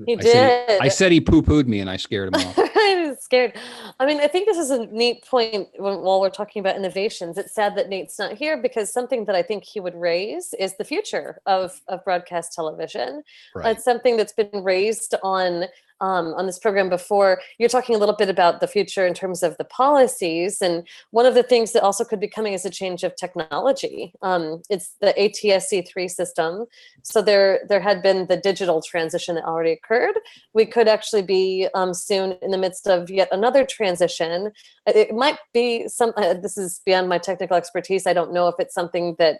Speaker 4: He did.
Speaker 8: I said he poo-pooed me, and I scared him off.
Speaker 4: I was scared. I mean, I think this is a neat point while we're talking about innovations. It's sad that Nate's not here, because something that I think he would raise is the future of broadcast television.
Speaker 8: Right.
Speaker 4: It's something that's been raised on this program before. You're talking a little bit about the future in terms of the policies. And one of the things that also could be coming is a change of technology. It's the ATSC3 system. So there had been the digital transition that already occurred. We could actually be soon in the midst of yet another transition. It might be this is beyond my technical expertise. I don't know if it's something that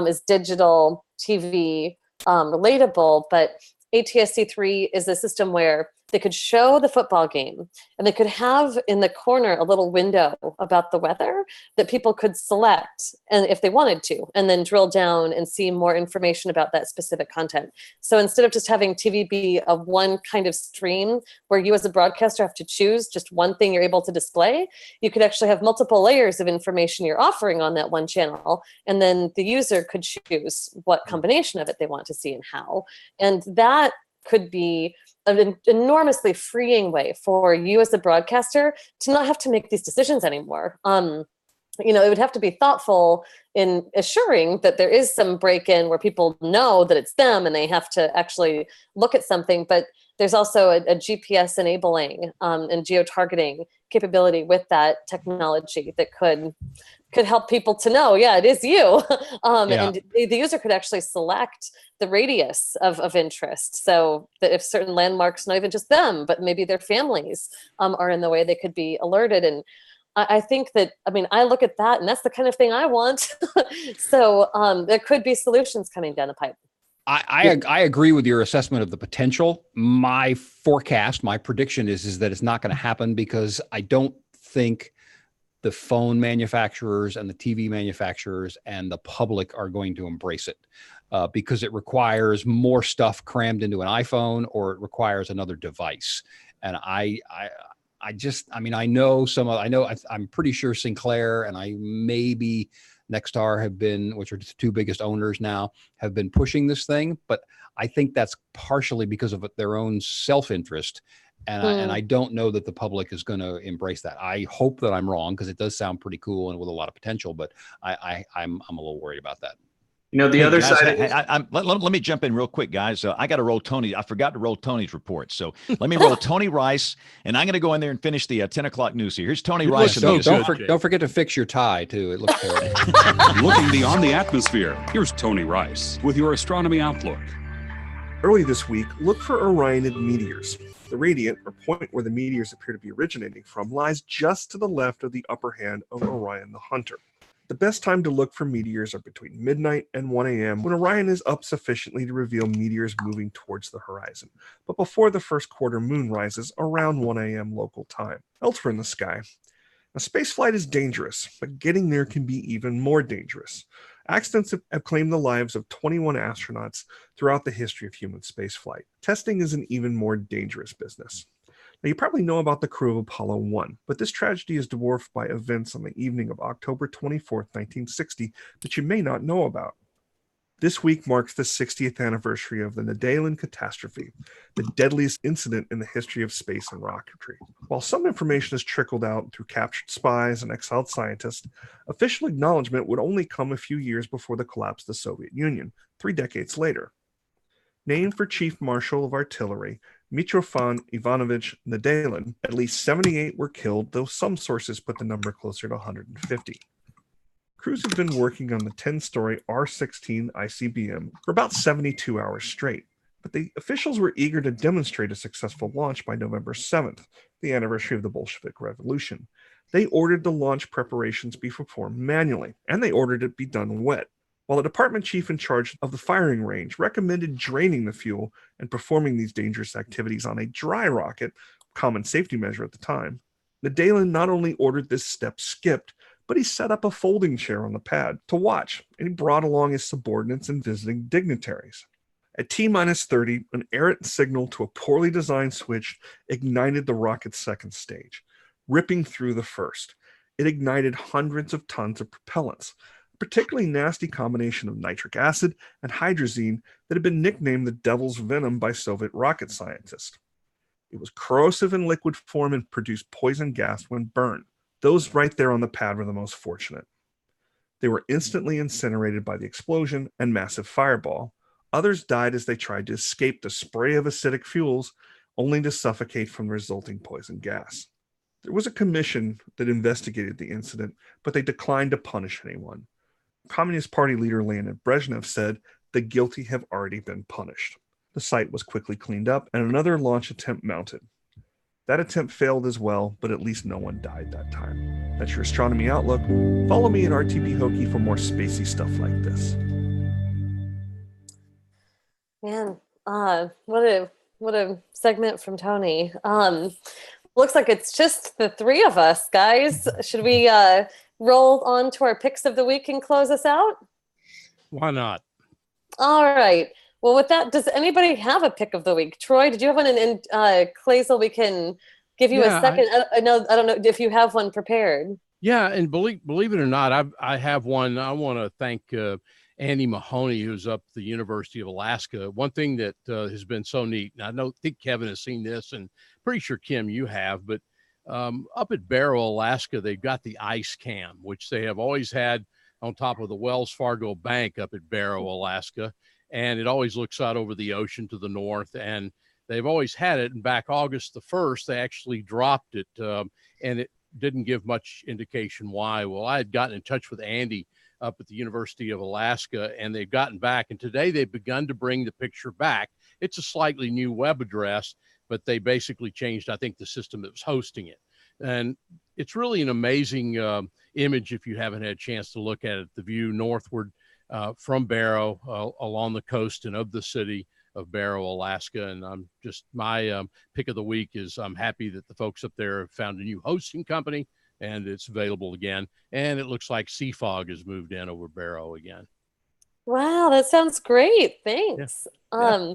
Speaker 4: is digital TV relatable, but ATSC3 is a system where they could show the football game, and they could have in the corner a little window about the weather that people could select, and if they wanted to, and then drill down and see more information about that specific content. So instead of just having TV be a one kind of stream where you as a broadcaster have to choose just one thing you're able to display, you could actually have multiple layers of information you're offering on that one channel, and then the user could choose what combination of it they want to see and how. And that could be an enormously freeing way for you as a broadcaster to not have to make these decisions anymore. It would have to be thoughtful in assuring that there is some break-in where people know that it's them and they have to actually look at something. But there's also a GPS enabling and geo-targeting capability with that technology that could help people to know, yeah, it is you. And the user could actually select the radius of interest. So that if certain landmarks, not even just them, but maybe their families are in the way, they could be alerted. And I think that, I look at that, and that's the kind of thing I want. So there could be solutions coming down the pipe.
Speaker 8: I agree with your assessment of the potential. My forecast, my prediction is that it's not going to happen, because I don't think the phone manufacturers and the TV manufacturers and the public are going to embrace it, because it requires more stuff crammed into an iPhone, or it requires another device. And I'm pretty sure Sinclair and maybe Nexstar have been, which are the two biggest owners now, have been pushing this thing. But I think that's partially because of their own self-interest. And I don't know that the public is going to embrace that. I hope that I'm wrong, because it does sound pretty cool and with a lot of potential, but I'm a little worried about that.
Speaker 5: The other
Speaker 1: guys,
Speaker 5: side.
Speaker 1: Let me jump in real quick, guys. I got to roll Tony. I forgot to roll Tony's report. So let me roll Tony Rice, and I'm going to go in there and finish the 10 o'clock news here. Here's Tony Rice.
Speaker 8: Don't forget to fix your tie, too. It looks terrible.
Speaker 10: Looking beyond the atmosphere, here's Tony Rice with your astronomy outlook.
Speaker 11: Early this week, look for Orionid meteors. The radiant, or point where the meteors appear to be originating from, lies just to the left of the upper hand of Orion the Hunter. The best time to look for meteors are between midnight and 1 a.m. when Orion is up sufficiently to reveal meteors moving towards the horizon, but before the first quarter moon rises around 1 a.m. local time. Elsewhere in the sky, now, spaceflight is dangerous, but getting there can be even more dangerous. Accidents have claimed the lives of 21 astronauts throughout the history of human spaceflight. Testing is an even more dangerous business. Now, you probably know about the crew of Apollo 1, but this tragedy is dwarfed by events on the evening of October 24, 1960, that you may not know about. This week marks the 60th anniversary of the Nedelin catastrophe, the deadliest incident in the history of space and rocketry. While some information has trickled out through captured spies and exiled scientists, official acknowledgement would only come a few years before the collapse of the Soviet Union, 3 decades later. Named for Chief Marshal of Artillery Mitrofan Ivanovich Nedelin, at least 78 were killed, though some sources put the number closer to 150. Crews had been working on the 10-story R-16 ICBM for about 72 hours straight, but the officials were eager to demonstrate a successful launch by November 7th, the anniversary of the Bolshevik Revolution. They ordered the launch preparations be performed manually, and they ordered it be done wet, while the department chief in charge of the firing range recommended draining the fuel and performing these dangerous activities on a dry rocket, common safety measure at the time. Nedelin not only ordered this step skipped, but he set up a folding chair on the pad to watch, and he brought along his subordinates and visiting dignitaries. At T-30, an errant signal to a poorly designed switch ignited the rocket's second stage, ripping through the first. It ignited hundreds of tons of propellants, a particularly nasty combination of nitric acid and hydrazine that had been nicknamed the devil's venom by Soviet rocket scientists. It was corrosive in liquid form and produced poison gas when burned. Those right there on the pad were the most fortunate. They were instantly incinerated by the explosion and massive fireball. Others died as they tried to escape the spray of acidic fuels, only to suffocate from the resulting poison gas. There was a commission that investigated the incident, but they declined to punish anyone. Communist Party leader Leonid Brezhnev said, "The guilty have already been punished." The site was quickly cleaned up and another launch attempt mounted. That attempt failed as well, but at least no one died that time. That's your astronomy outlook. Follow me at RTB Hokie for more spacey stuff like this.
Speaker 4: Man, what a segment from Tony. Looks like it's just the three of us, guys. Should we roll on to our picks of the week and close us out?
Speaker 9: Why not?
Speaker 4: All right. Well, with that, does anybody have a pick of the week? Troy, did you have one? And Clazel, we can give you a second. I don't know if you have one prepared.
Speaker 9: Yeah, and believe it or not, I have one. I want to thank Andy Mahoney, who's up at the University of Alaska. One thing that has been so neat, and I think Kevin has seen this, and pretty sure, Kim, you have, but up at Barrow, Alaska, they've got the ice cam, which they have always had on top of the Wells Fargo Bank up at Barrow, Alaska. And it always looks out over the ocean to the north. And they've always had it. And back August the 1st, they actually dropped it. And it didn't give much indication why. Well, I had gotten in touch with Andy up at the University of Alaska, and they've gotten back. And today they've begun to bring the picture back. It's a slightly new web address, but they basically changed, I think, the system that was hosting it. And it's really an amazing image if you haven't had a chance to look at it. The view northward from Barrow along the coast and of the city of Barrow, Alaska. And I'm just, my pick of the week is I'm happy that the folks up there have found a new hosting company and it's available again. And it looks like Seafog has moved in over Barrow again.
Speaker 4: Wow, that sounds great. Thanks. Yeah.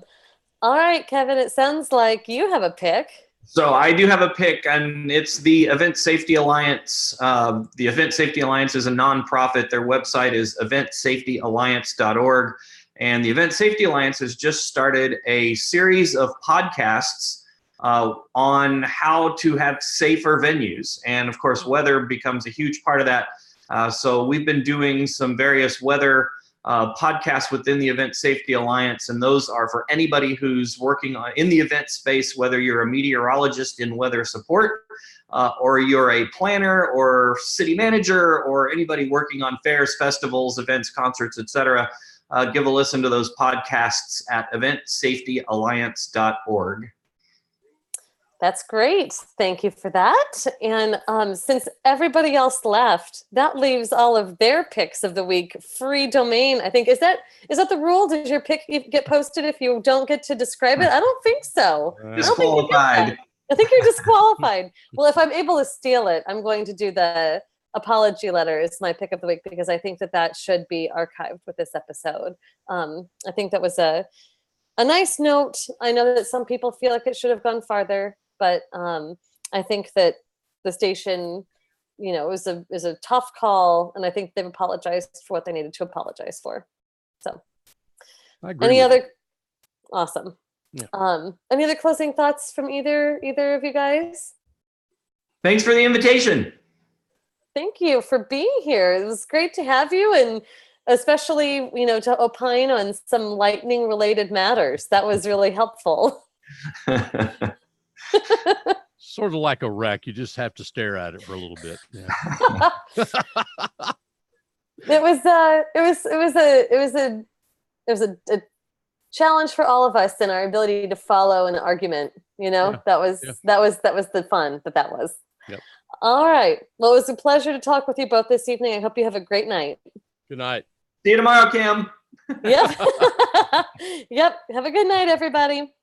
Speaker 4: All right, Kevin, it sounds like you have a pick.
Speaker 5: So I do have a pick, and it's the Event Safety Alliance. The Event Safety Alliance is a nonprofit. Their website is eventsafetyalliance.org. And the Event Safety Alliance has just started a series of podcasts on how to have safer venues. And of course, weather becomes a huge part of that. So we've been doing some various weather podcasts within the Event Safety Alliance, and those are for anybody who's working in the event space, whether you're a meteorologist in weather support, or you're a planner or city manager, or anybody working on fairs, festivals, events, concerts, etc. Give a listen to those podcasts at eventsafetyalliance.org.
Speaker 4: That's great. Thank you for that. And since everybody else left, that leaves all of their picks of the week free domain. I think, is that the rule? Does your pick get posted if you don't get to describe it? I don't think so.
Speaker 5: Disqualified.
Speaker 4: I think you're disqualified. Well, if I'm able to steal it, I'm going to do the apology letter as my pick of the week, because I think that should be archived with this episode. I think that was a nice note. I know that some people feel like it should have gone farther, but I think that the station, is a tough call, and I think they've apologized for what they needed to apologize for. So, awesome. Yeah. Any other closing thoughts from either of you guys?
Speaker 5: Thanks for the invitation.
Speaker 4: Thank you for being here. It was great to have you, and especially, to opine on some lightning related matters. That was really helpful.
Speaker 9: Sort of like a wreck. You just have to stare at it for a little bit. Yeah.
Speaker 4: It was a challenge for all of us in our ability to follow an argument. That was the fun that was.
Speaker 9: Yep.
Speaker 4: All right. Well, it was a pleasure to talk with you both this evening. I hope you have a great night.
Speaker 9: Good night.
Speaker 5: See you tomorrow, Kim.
Speaker 4: Yep. Yep. Have a good night, everybody.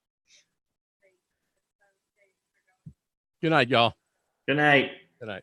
Speaker 9: Good night, y'all.
Speaker 5: Good night.
Speaker 9: Good night.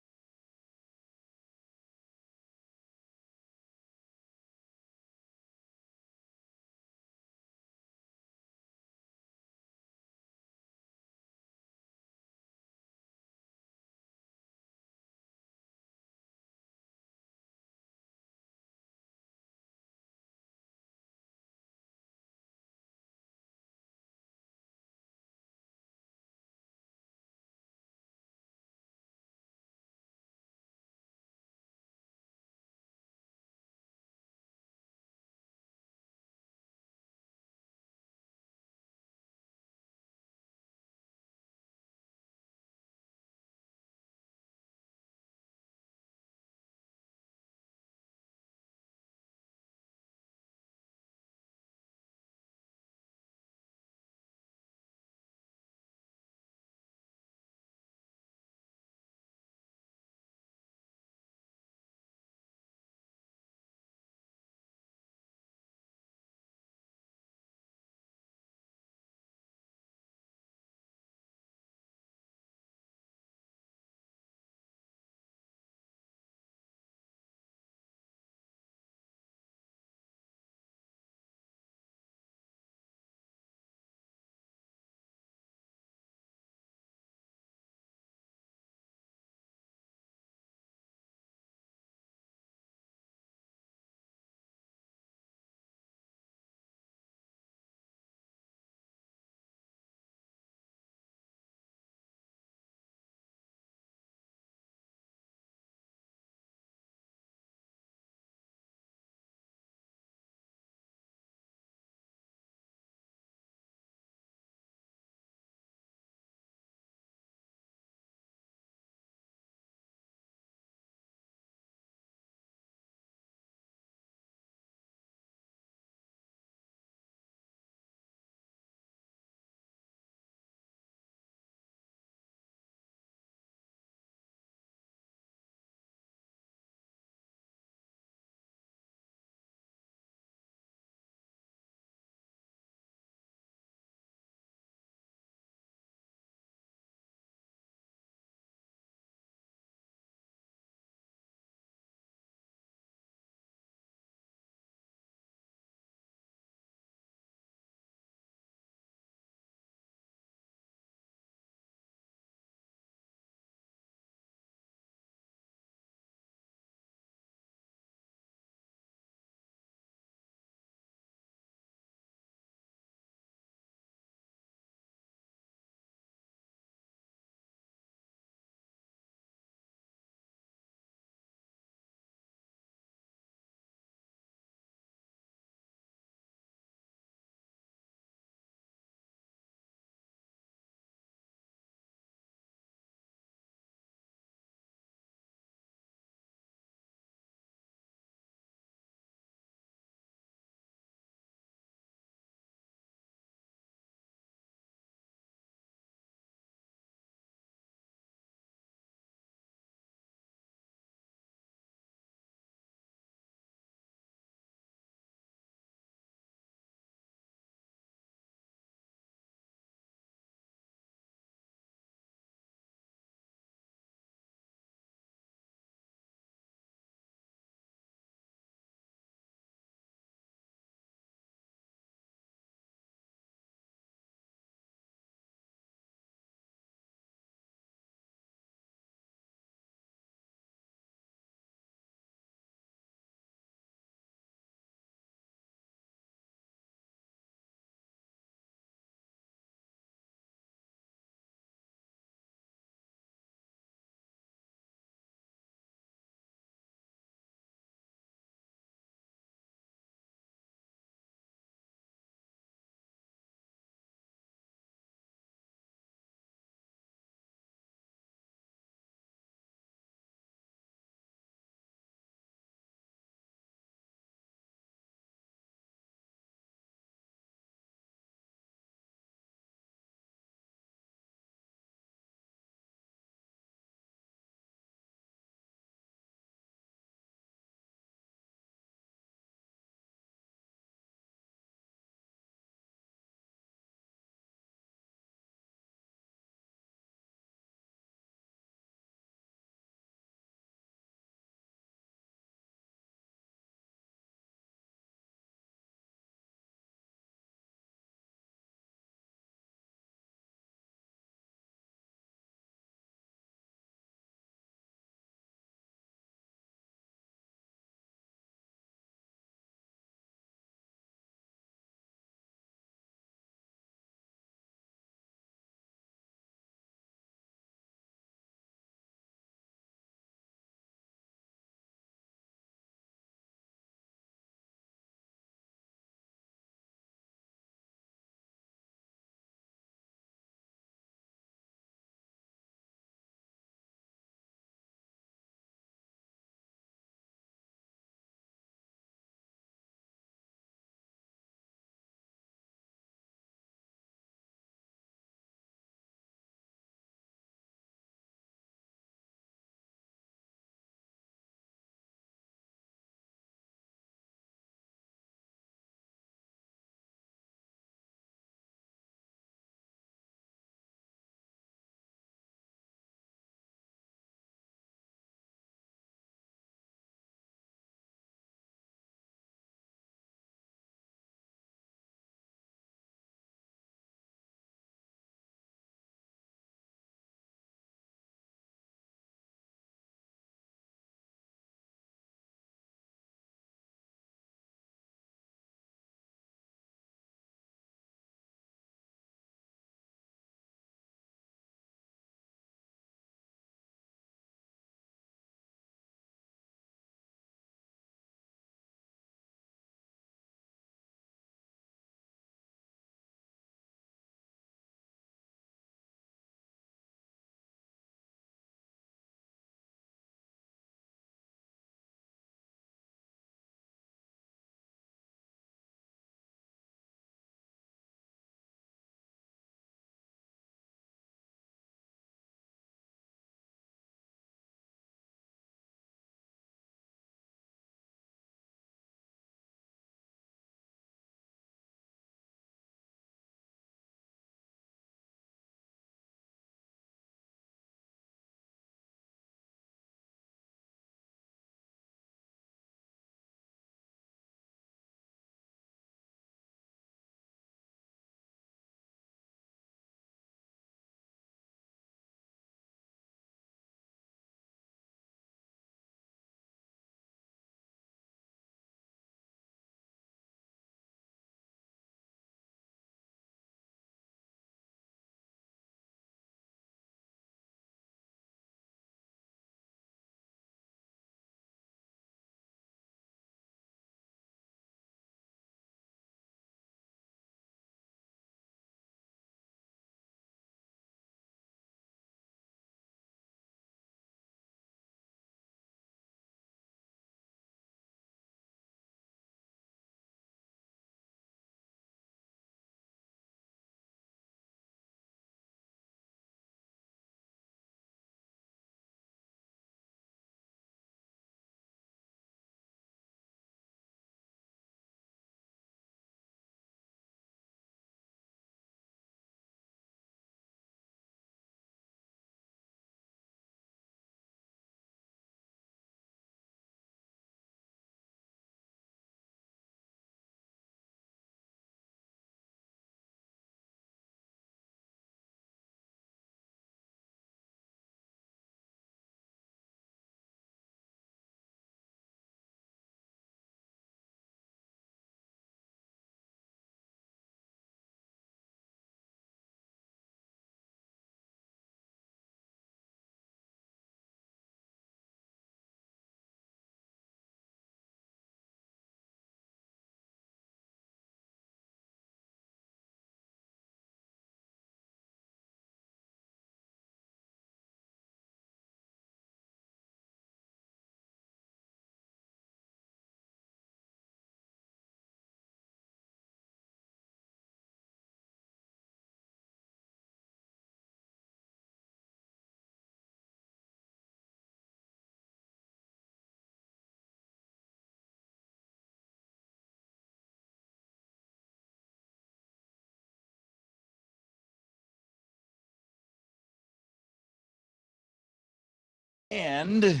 Speaker 1: And let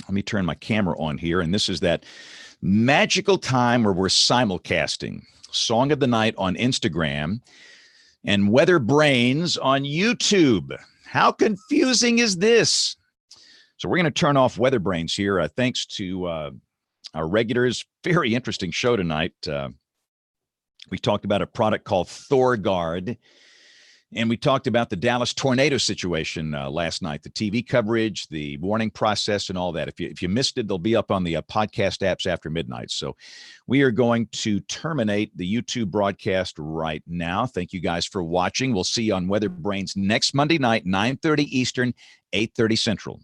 Speaker 1: me turn my camera on here. And this is that magical time where we're simulcasting Song of the Night on Instagram and WeatherBrains on YouTube. How confusing is this? So we're going to turn off WeatherBrains here. Thanks to our regulars. Very interesting show tonight. We talked about a product called Thor Guard. And we talked about the Dallas tornado situation last night, the TV coverage, the warning process, and all that. If you missed it, they'll be up on the podcast apps after midnight. So we are going to terminate the YouTube broadcast right now. Thank you guys for watching. We'll see you on WeatherBrains next Monday night, 9:30 Eastern, 8:30 Central.